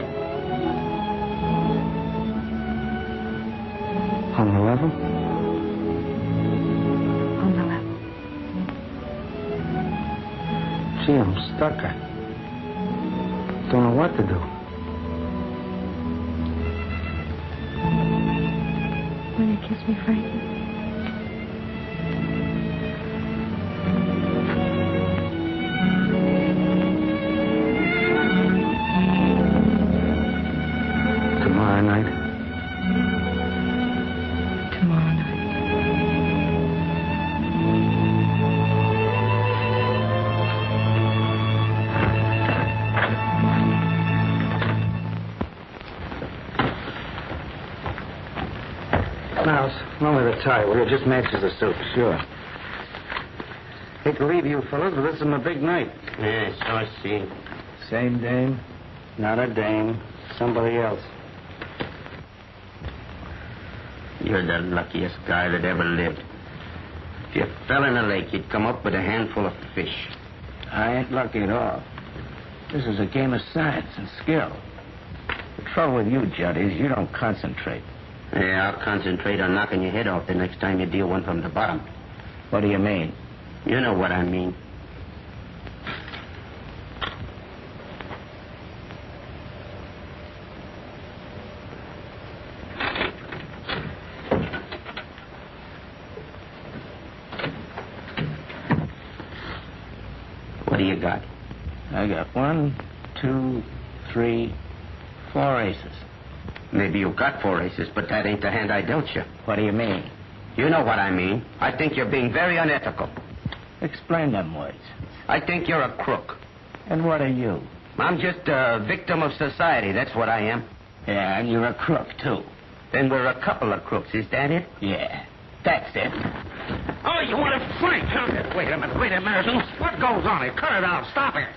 On the level? On the level. Gee, I'm stuck. I don't know what to do. Will you kiss me, Frankie? Tomorrow night? Tomorrow night. Now, it's only the tie. Well, it just matches the suit, sure. Hate to leave you fellas, but this is my big night. Yeah, so I see. Same dame? Not a dame. Somebody else. You're the luckiest guy that ever lived. If you fell in a lake, you'd come up with a handful of fish. I ain't lucky at all. This is a game of science and skill. The trouble with you, Judd, is you don't concentrate. Yeah, I'll concentrate on knocking your head off the next time you deal one from the bottom. What do you mean? You know what I mean. What do you got? I got 1, 2, 3, 4 aces. Maybe you got 4 aces, but that ain't the hand I dealt you. What do you mean? You know what I mean. I think you're being very unethical. Explain them words. I think you're a crook. And what are you? I'm just a victim of society, that's what I am. Yeah, and you're a crook, too. Then we're a couple of crooks, is that it? Yeah, that's it. Oh, you want to fight, huh? Wait a minute. What goes on here? Cut it out. Stop it.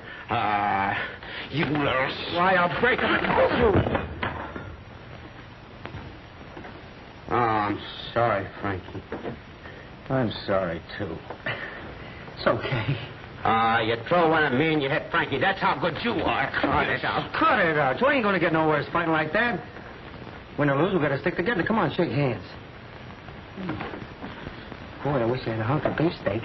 You little... Why, I'll break him. Oh, I'm sorry, Frankie. I'm sorry, too. It's okay. You throw one at me and you hit Frankie. That's how good you are. Cut it out. Cut it out. You ain't going to get nowhere fighting like that. Win or lose, we got to stick together. Come on, shake hands. Boy, I wish I had a hunk of beefsteak.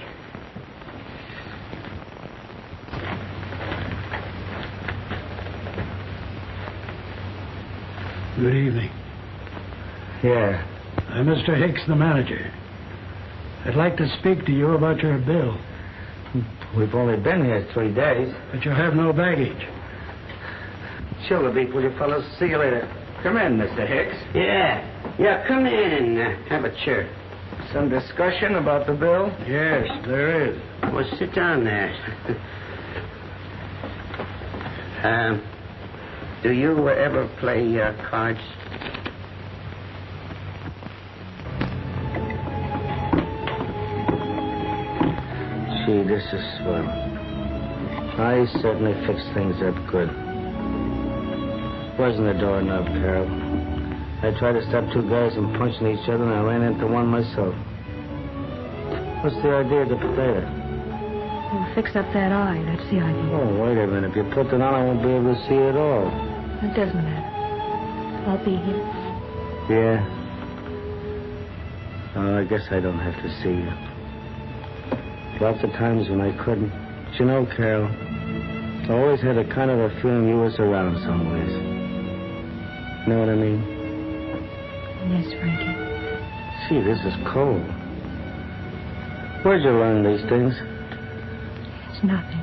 Good evening. Yeah. I'm Mr. Hicks, the manager. I'd like to speak to you about your bill. We've only been here 3 days. But you have no baggage. Shoulder beef, will you fellas? See you later. Come in, Mr. Hicks. Yeah, come in and have a chair. Some discussion about the bill? Yes, there is. Well, sit down there. Do you ever play cards? Gee, this is swell. I certainly fixed things up good. Wasn't a doorknob, Carol. I tried to stop 2 guys from punching each other, and I ran into one myself. What's the idea of the potato? We'll fix up that eye. That's the idea. Oh, wait a minute. If you put it on, I won't be able to see it all. It doesn't matter. I'll be here. Yeah? Oh, I guess I don't have to see you. Lots of times when I couldn't. But you know, Carol, I always had a kind of a feeling you was around some ways. Know what I mean? Yes, Frankie. Gee, this is cold. Where'd you learn these things? It's nothing.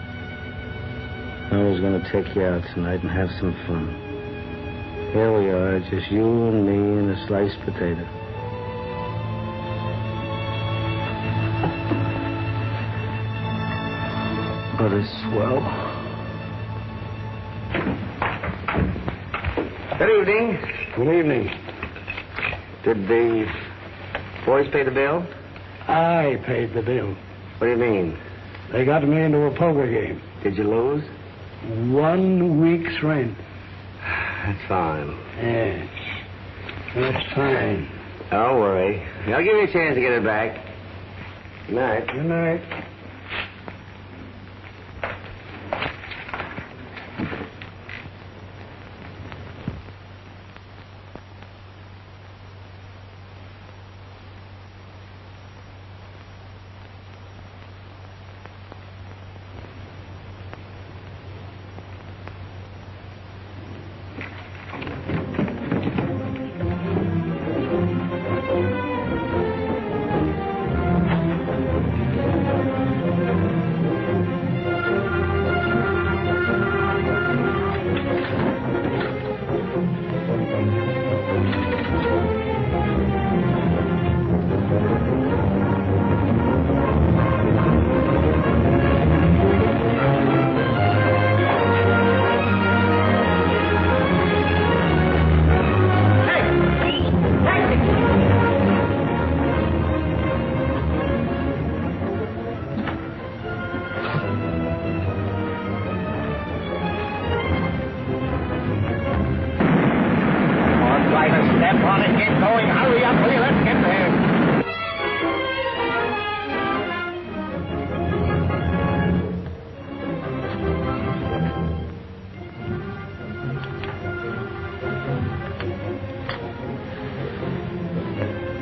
I was going to take you out tonight and have some fun. Here we are, just you and me and a sliced potato. But it's swell. Good evening. Good evening. Did the boys pay the bill? I paid the bill. What do you mean? They got me into a poker game. Did you lose? 1 week's rent. That's fine. Yes. That's fine. Don't worry. I'll give you a chance to get it back. Good night. Good night.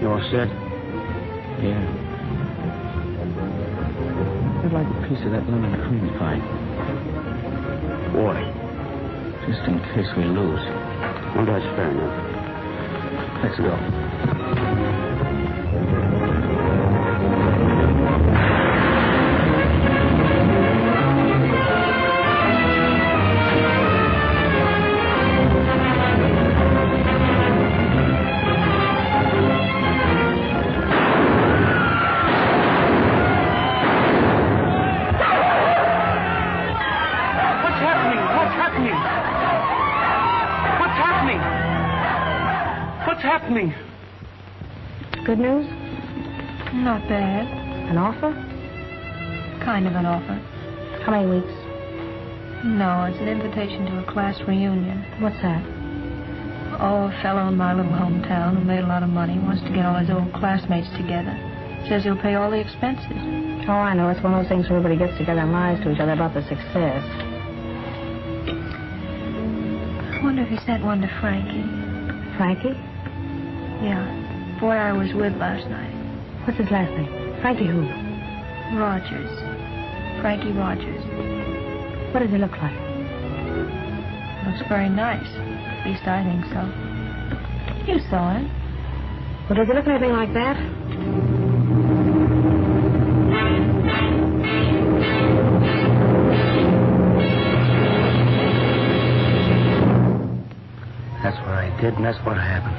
You all set? Yeah. I'd like a piece of that lemon cream pie. Water. Just in case we lose. Well, that's fair enough. Let's go. Good news? Not bad. An offer? Kind of an offer. How many weeks? No, it's an invitation to a class reunion. What's that? Oh, a fellow in my little hometown who made a lot of money wants to get all his old classmates together. Says he'll pay all the expenses. Oh, I know. It's one of those things where everybody gets together and lies to each other about the success. I wonder if he sent one to Frankie. Frankie? Yeah. Boy I was with last night. What's his last name? Frankie who? Rogers. Frankie Rogers. What does he look like? Looks very nice. At least I think so. You saw him. Well, does he look anything like that? That's what I did, and that's what happened.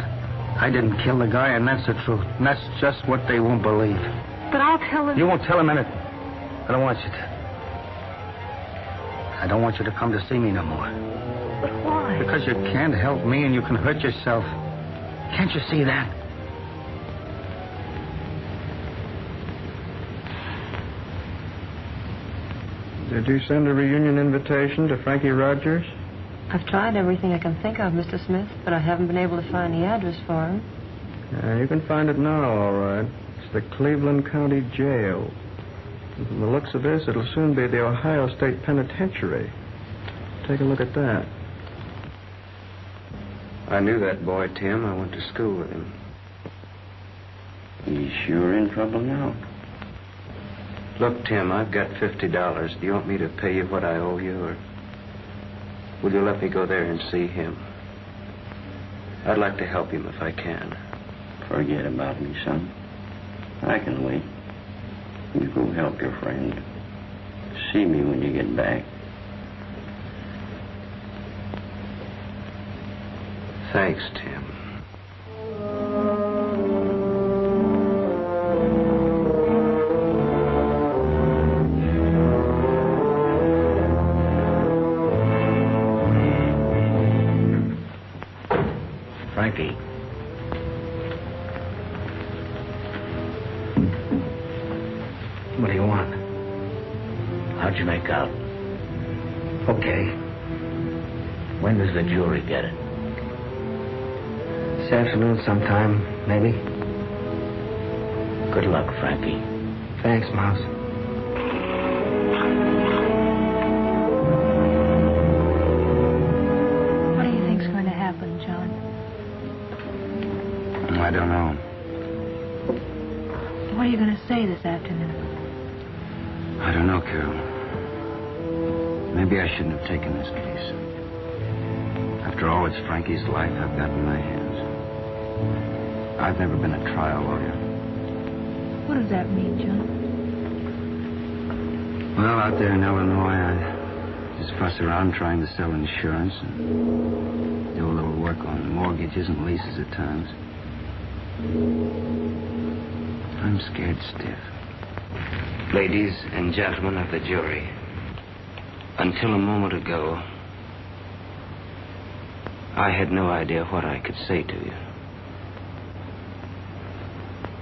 I didn't kill the guy, and that's the truth. And that's just what they won't believe. But I'll tell them... You won't tell them anything. I don't want you to. I don't want you to come to see me no more. But why? Because you can't help me and you can hurt yourself. Can't you see that? Did you send a reunion invitation to Frankie Rogers? I've tried everything I can think of, Mr. Smith, but I haven't been able to find the address for him. You can find it now, all right. It's the Cleveland County Jail. From the looks of this, it'll soon be the Ohio State Penitentiary. Take a look at that. I knew that boy, Tim. I went to school with him. He's sure in trouble now. Look, Tim, I've got $50. Do you want me to pay you what I owe you, or will you let me go there and see him? I'd like to help him if I can. Forget about me, son. I can wait. You go help your friend. See me when you get back. Thanks, Tim. Frankie. What do you want? How'd you make out? Okay. When does the jury get it? This afternoon sometime, maybe. Good luck, Frankie. Thanks, Mouse. What do you think's going to happen, John? I don't know. What are you going to say this afternoon? I don't know, Carol. Maybe I shouldn't have taken this case. After all, it's Frankie's life I've got in my hands. I've never been a trial lawyer. What does that mean, John? Well, out there in Illinois, I just fuss around trying to sell insurance and do a little work on mortgages and leases at times. I'm scared stiff. Ladies and gentlemen of the jury, until a moment ago, I had no idea what I could say to you.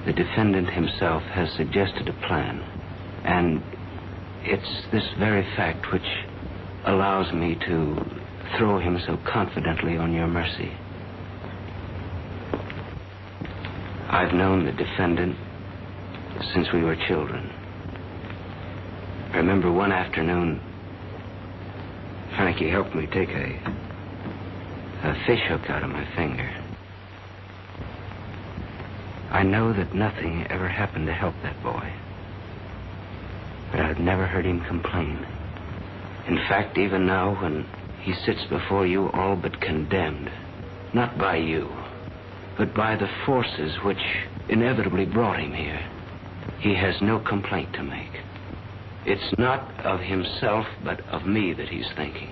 The defendant himself has suggested a plan, and it's this very fact which allows me to throw him so confidently on your mercy. I've known the defendant since we were children. I remember one afternoon, Frankie helped me take a fish hook out of my finger. I know that nothing ever happened to help that boy. But I've never heard him complain. In fact, even now, when he sits before you all but condemned, not by you, but by the forces which inevitably brought him here, he has no complaint to make. It's not of himself, but of me that he's thinking.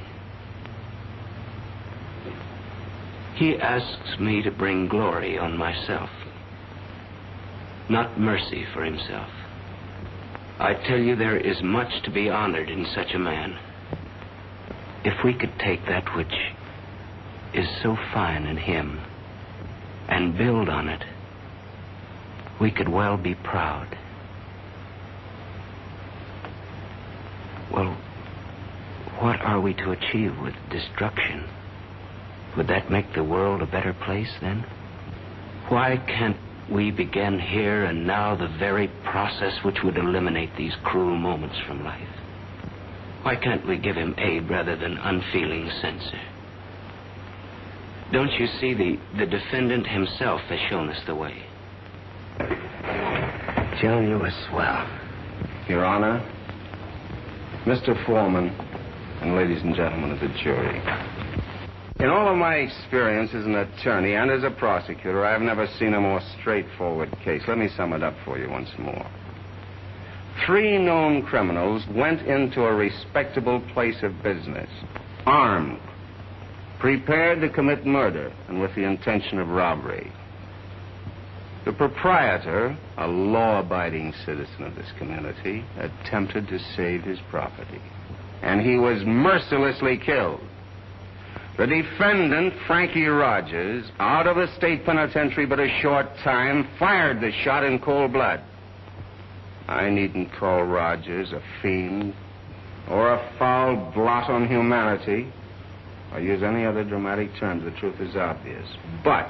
He asks me to bring glory on myself, not mercy for himself. I tell you, there is much to be honored in such a man. If we could take that which is so fine in him and build on it, we could well be proud. Well, what are we to achieve with destruction? Would that make the world a better place, then? Why can't we begin here and now the very process which would eliminate these cruel moments from life? Why can't we give him aid rather than unfeeling censure? Don't you see, the defendant himself has shown us the way. Joan, you were swell. Your Honor, Mr. Foreman, and ladies and gentlemen of the jury. In all of my experience as an attorney and as a prosecutor, I have never seen a more straightforward case. Let me sum it up for you once more. 3 known criminals went into a respectable place of business, armed, prepared to commit murder, and with the intention of robbery. The proprietor, a law-abiding citizen of this community, attempted to save his property, and he was mercilessly killed. The defendant, Frankie Rogers, out of the state penitentiary but a short time, fired the shot in cold blood. I needn't call Rogers a fiend or a foul blot on humanity or use any other dramatic terms. The truth is obvious. But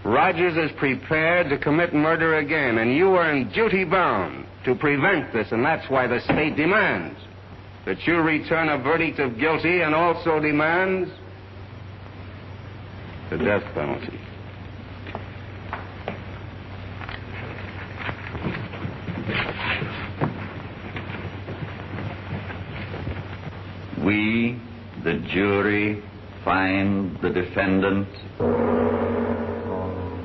Rogers is prepared to commit murder again, and you are in duty bound to prevent this, and that's why the state demands that you return a verdict of guilty and also demands the death penalty. We, the jury, find the defendant.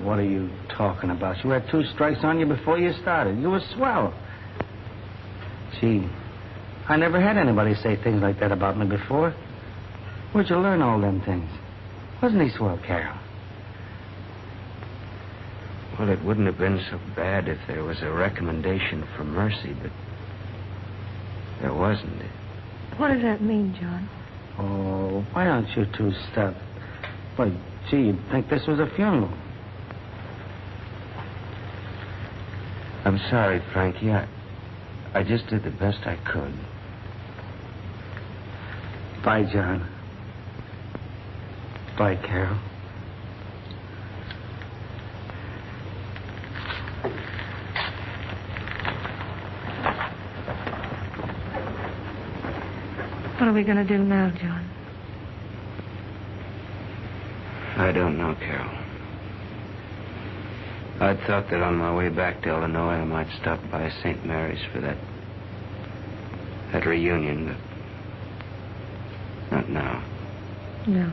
What are you talking about? You had 2 strikes on you before you started. You were swell. Gee, I never had anybody say things like that about me before. Where'd you learn all them things? Wasn't he swell, Carol? Well, it wouldn't have been so bad if there was a recommendation for mercy, but there wasn't. What does that mean, John? Oh, why don't you 2 stop? Why, gee, you'd think this was a funeral. I'm sorry, Frankie. I just did the best I could. Bye, John. Bye, Carol. What are we going to do now, John? I don't know, Carol. I'd thought that on my way back to Illinois I might stop by St. Mary's for that reunion, but not now. No.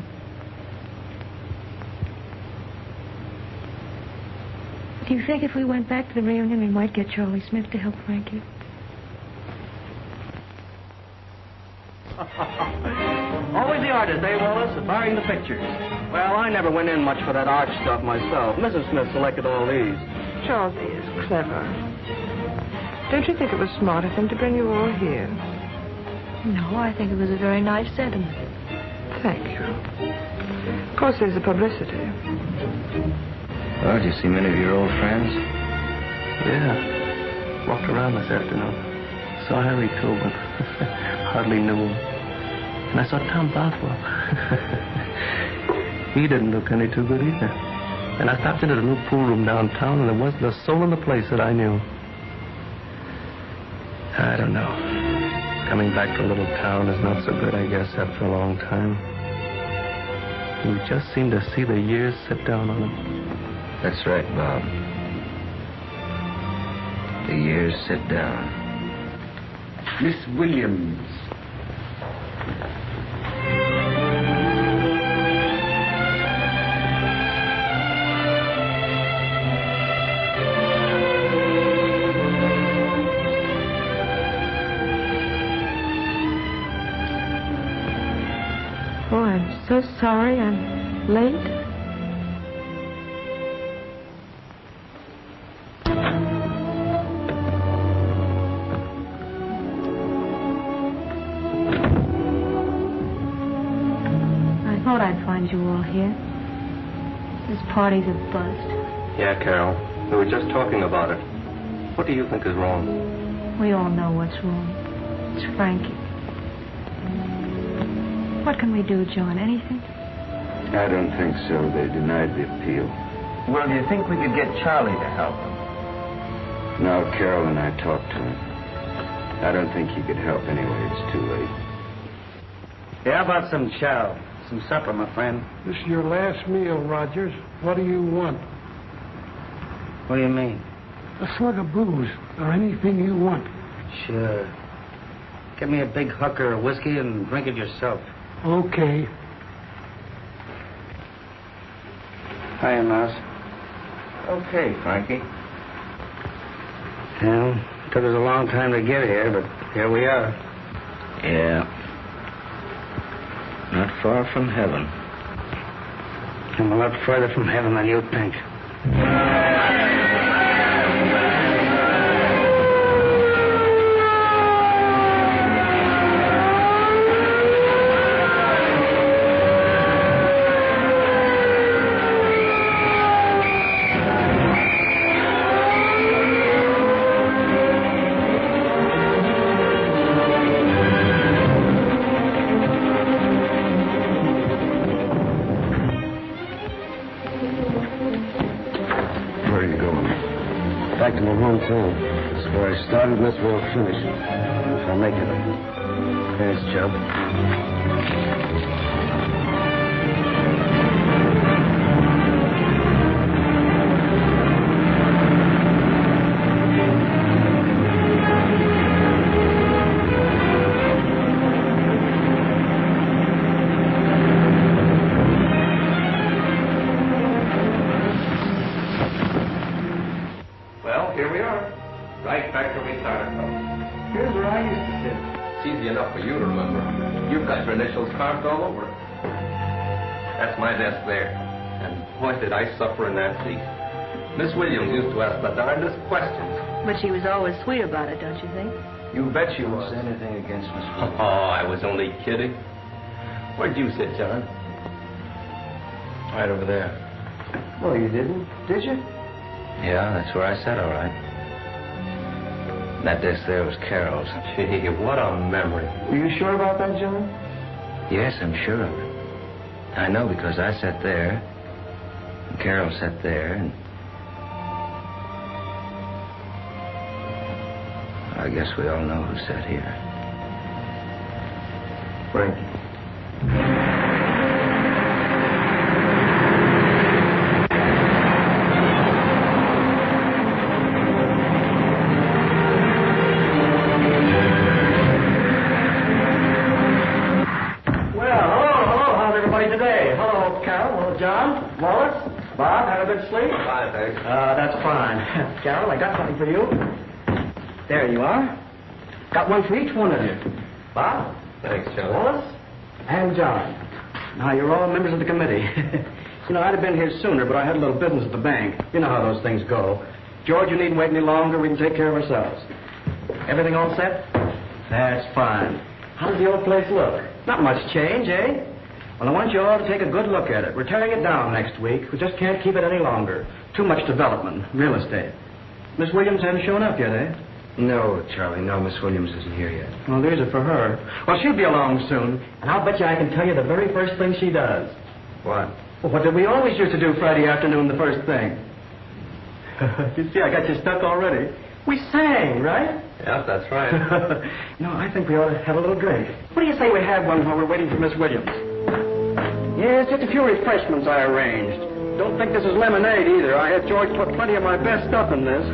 Do you think if we went back to the reunion we might get Charlie Smith to help Frankie? Always the artist, eh, Wallace? Barring the pictures. Well, I never went in much for that art stuff myself. Mrs. Smith selected all these. Charles is clever. Don't you think it was smart of him to bring you all here? No, I think it was a very nice sentiment. Thank you. Of course, there's the publicity. Well, did you see many of your old friends? Yeah. Walked around this afternoon. Saw Harry Tobin. Hardly knew him. And I saw Tom Bothwell. He didn't look any too good either. And I stopped into the new pool room downtown, and there wasn't a soul in the place that I knew. I don't know. Coming back to a little town is not so good, I guess, after a long time. You just seem to see the years sit down on them. That's right, Bob. Here, sit down. Miss Williams. Oh, I'm so sorry I'm late. I thought I'd find you all here. This party's a bust. Yeah, Carol. We were just talking about it. What do you think is wrong? We all know what's wrong. It's Frankie. What can we do, John? Anything? I don't think so. They denied the appeal. Well, do you think we could get Charlie to help him? No, Carol and I talked to him. I don't think he could help anyway. It's too late. Yeah, how about some chow? Some supper, my friend. This is your last meal, Rogers. What do you want? What do you mean? A slug of booze, or anything you want. Sure. Get me a big hooker of whiskey and drink it yourself. Okay. Hiya, Mouse. Okay, Frankie. Well, took us a long time to get here, but here we are. Yeah. Not far from heaven. I'm a lot further from heaven than you think. Back to my hometown. That's where I started, and that's where I'll finish. If I make it. Thanks, Joe. Here we are. Right back where we started from. Here's where I used to sit. It's easy enough for you to remember. You've got your initials carved all over it. That's my desk there. And boy, did I suffer in that seat. Miss Williams used to ask the darndest questions. But she was always sweet about it, don't you think? You bet she was. Anything against Miss Williams? Oh, I was only kidding. Where'd you sit, John? Right over there. Well, you didn't, did you? Yeah, that's where I sat, all right. That desk there was Carol's. Gee, what a memory. Are you sure about that, John? Yes, I'm sure of it. I know because I sat there, and Carol sat there, and I guess we all know who sat here. Frankie. John, Wallace, Bob, had a good sleep? Fine, thanks. That's fine. Carol, I got something for you. There you are. Got one for each one of you. Bob? Thanks, John. Wallace? And John. Now, you're all members of the committee. You know, I'd have been here sooner, but I had a little business at the bank. You know how those things go. George, you needn't wait any longer. We can take care of ourselves. Everything all set? That's fine. How does the old place look? Not much change, eh? Well, I want you all to take a good look at it. We're tearing it down next week. We just can't keep it any longer. Too much development, real estate. Miss Williams hasn't shown up yet, eh? No, Charlie, no, Miss Williams isn't here yet. Well, these are for her. Well, she'll be along soon, and I'll bet you I can tell you the very first thing she does. What? Well, what did we always used to do Friday afternoon, the first thing? You see, I got you stuck already. We sang, right? Yes, that's right. No, I think we ought to have a little drink. What do you say we have one while we're waiting for Miss Williams? Yes, just a few refreshments I arranged. Don't think this is lemonade either. I had George put plenty of my best stuff in this.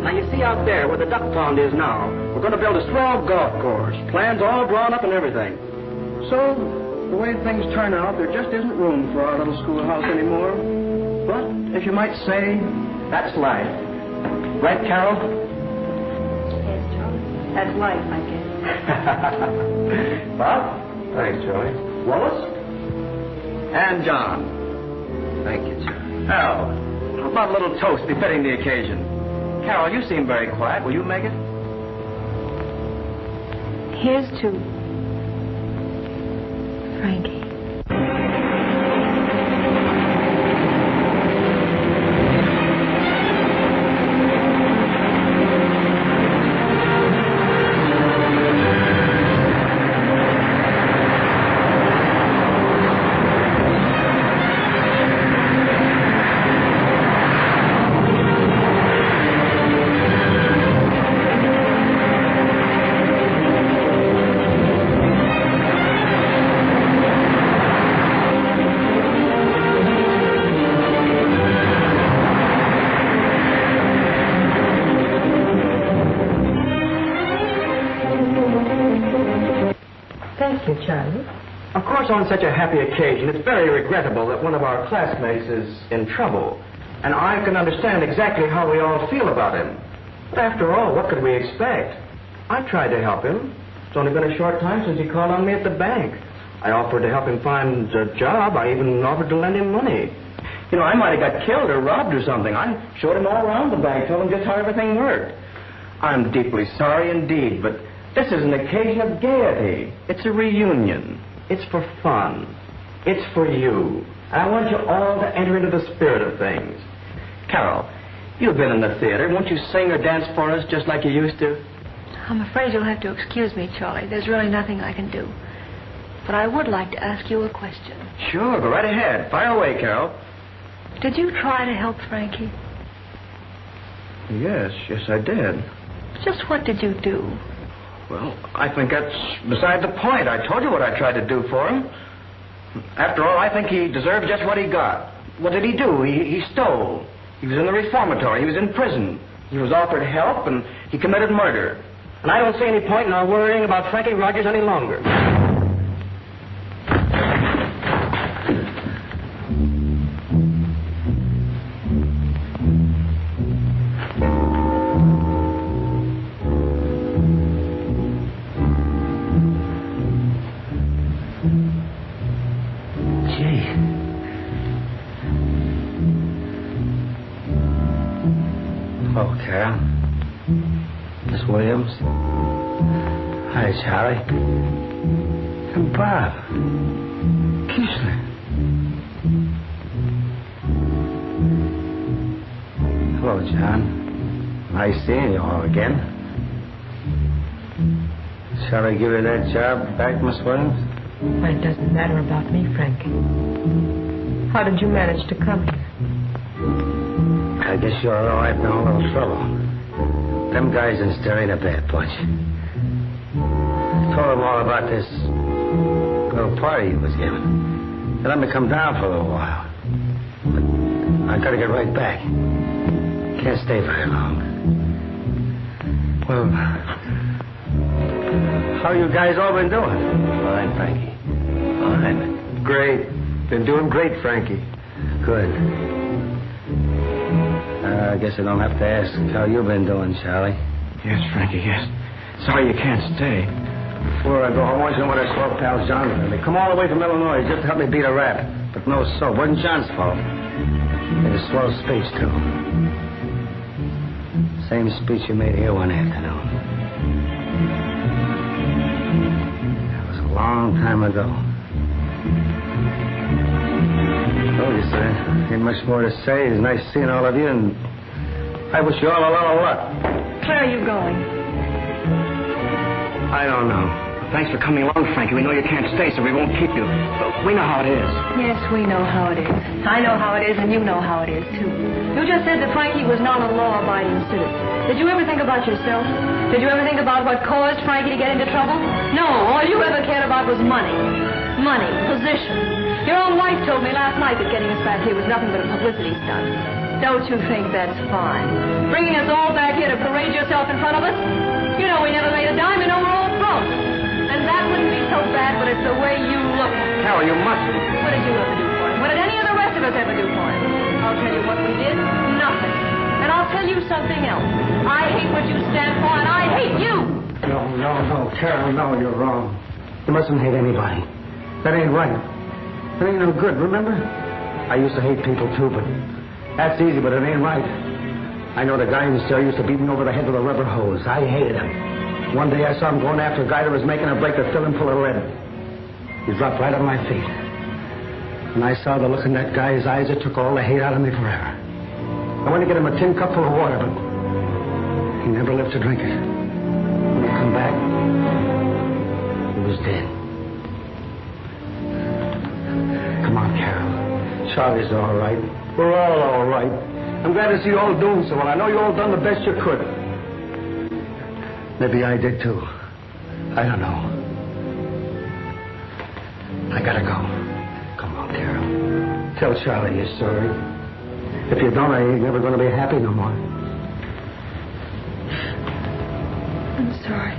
Now, you see out there where the duck pond is now, we're going to build a swell golf course. Plans all drawn up and everything. So, the way things turn out, there just isn't room for our little schoolhouse anymore. But, if you might say, that's life. Right, Carol? Yes, Charlie. That's life, I guess. Bob? Thanks, Charlie. Wallace? And John. Thank you, Charlie. Al, how about a little toast befitting the occasion? Carol, you seem very quiet. Will you make it? Here's to Frankie. Charlie. Of course, on such a happy occasion, it's very regrettable that one of our classmates is in trouble. And I can understand exactly how we all feel about him. But after all, what could we expect? I tried to help him. It's only been a short time since he called on me at the bank. I offered to help him find a job. I even offered to lend him money. You know, I might have got killed or robbed or something. I showed him all around the bank, told him just how everything worked. I'm deeply sorry indeed, but this is an occasion of gaiety. It's a reunion. It's for fun. It's for you. And I want you all to enter into the spirit of things. Carol, you've been in the theater. Won't you sing or dance for us just like you used to? I'm afraid you'll have to excuse me, Charlie. There's really nothing I can do. But I would like to ask you a question. Sure, go right ahead. Fire away, Carol. Did you try to help Frankie? Yes, I did. Just what did you do? Well, I think that's beside the point. I told you what I tried to do for him. After all, I think he deserved just what he got. What did he do? He stole. He was in the reformatory. He was in prison. He was offered help, and he committed murder. And I don't see any point in our worrying about Frankie Rogers any longer. Hello, Carol. Miss Williams. Hi, Charlie. And Bob. Kishner. Hello, John. Nice seeing you all again. Shall I give you that job back, Miss Williams? Well, it doesn't matter about me, Frankie. How did you manage to come here? I guess you're all right in a little trouble. Them guys in Sterry ain't a bad bunch. I told them all about this little party you was giving. They let me come down for a little while. But I gotta get right back. Can't stay very long. Well, how you guys all been doing? Fine, Frankie. Fine. Great. Been doing great, Frankie. Good. I guess I don't have to ask how you've been doing, Charlie. Yes, Frankie, yes. Sorry you can't stay. Before I go home, I want you to know what I saw pal John. They come all the way from Illinois just to help me beat a rap. But no soap. Wasn't John's fault. He had a swell speech, too. Same speech you made here one afternoon. That was a long time ago. Told you, sir. Ain't much more to say. It's nice seeing all of you, and I wish you all a lot of luck. Where are you going? I don't know. Thanks for coming along, Frankie. We know you can't stay, so we won't keep you. But we know how it is. Yes, we know how it is. I know how it is, and you know how it is, too. You just said that Frankie was not a law-abiding citizen. Did you ever think about yourself? Did you ever think about what caused Frankie to get into trouble? No, all you ever cared about was money. Money, position. Your own wife told me last night that getting us back here was nothing but a publicity stunt. Don't you think that's fine? Bringing us all back here to parade yourself in front of us? You know we never made a dime, you know we're all broke. And that wouldn't be so bad, but it's the way you look. Carol, you mustn't. What did you ever do for him? What did any of the rest of us ever do for him? I'll tell you what we did. Nothing. And I'll tell you something else. I hate what you stand for, and I hate you. No, Carol, no, you're wrong. You mustn't hate anybody. That ain't right. That ain't no good, remember? I used to hate people, too, but that's easy, but it ain't right. I know the guy in the cell used to beat me over the head with a rubber hose. I hated him. One day I saw him going after a guy that was making a break to fill him full of lead. He dropped right on my feet. When I saw the look in that guy's eyes, it took all the hate out of me forever. I went to get him a tin cup full of water, but he never lived to drink it. When he come back, he was dead. Come on, Carol. Charlie's all right. We're all right. I'm glad to see you all doing so well. I know you all done the best you could. Maybe I did, too. I don't know. I gotta go. Come on, Carol. Tell Charlie you're sorry. If you don't, I ain't never gonna be happy no more. I'm sorry.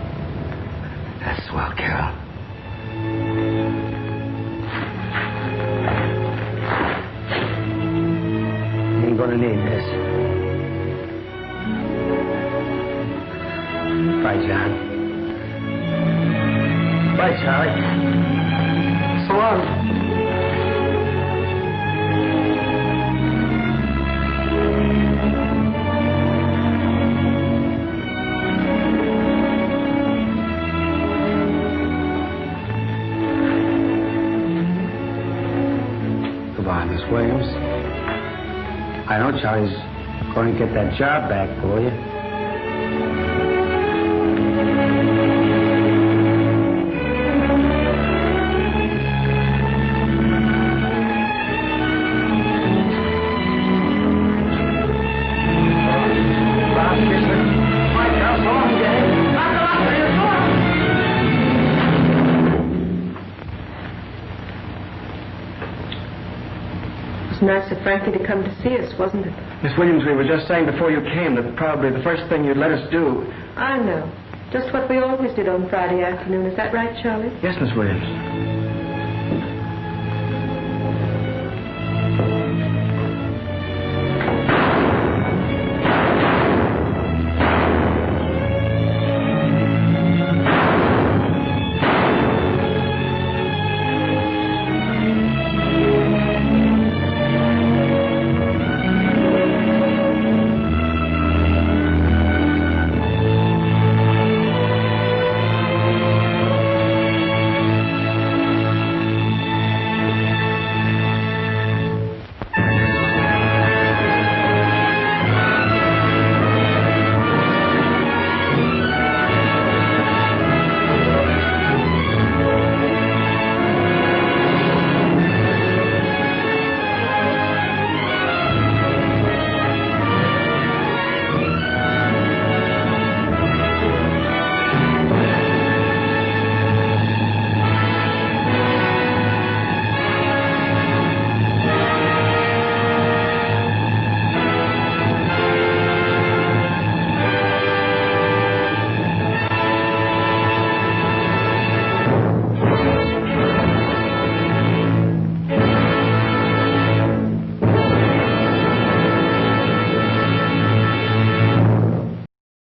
That's swell, Carol. You ain't gonna need this. Bye, John. Bye, Charlie. So long. Goodbye, Miss Williams. I know Charlie's going to get that job back for you. It was nice of Frankie to come to see us, wasn't it? Miss Williams, we were just saying before you came that probably the first thing you'd let us do... I know. Just what we always did on Friday afternoon. Is that right, Charlie? Yes, Miss Williams.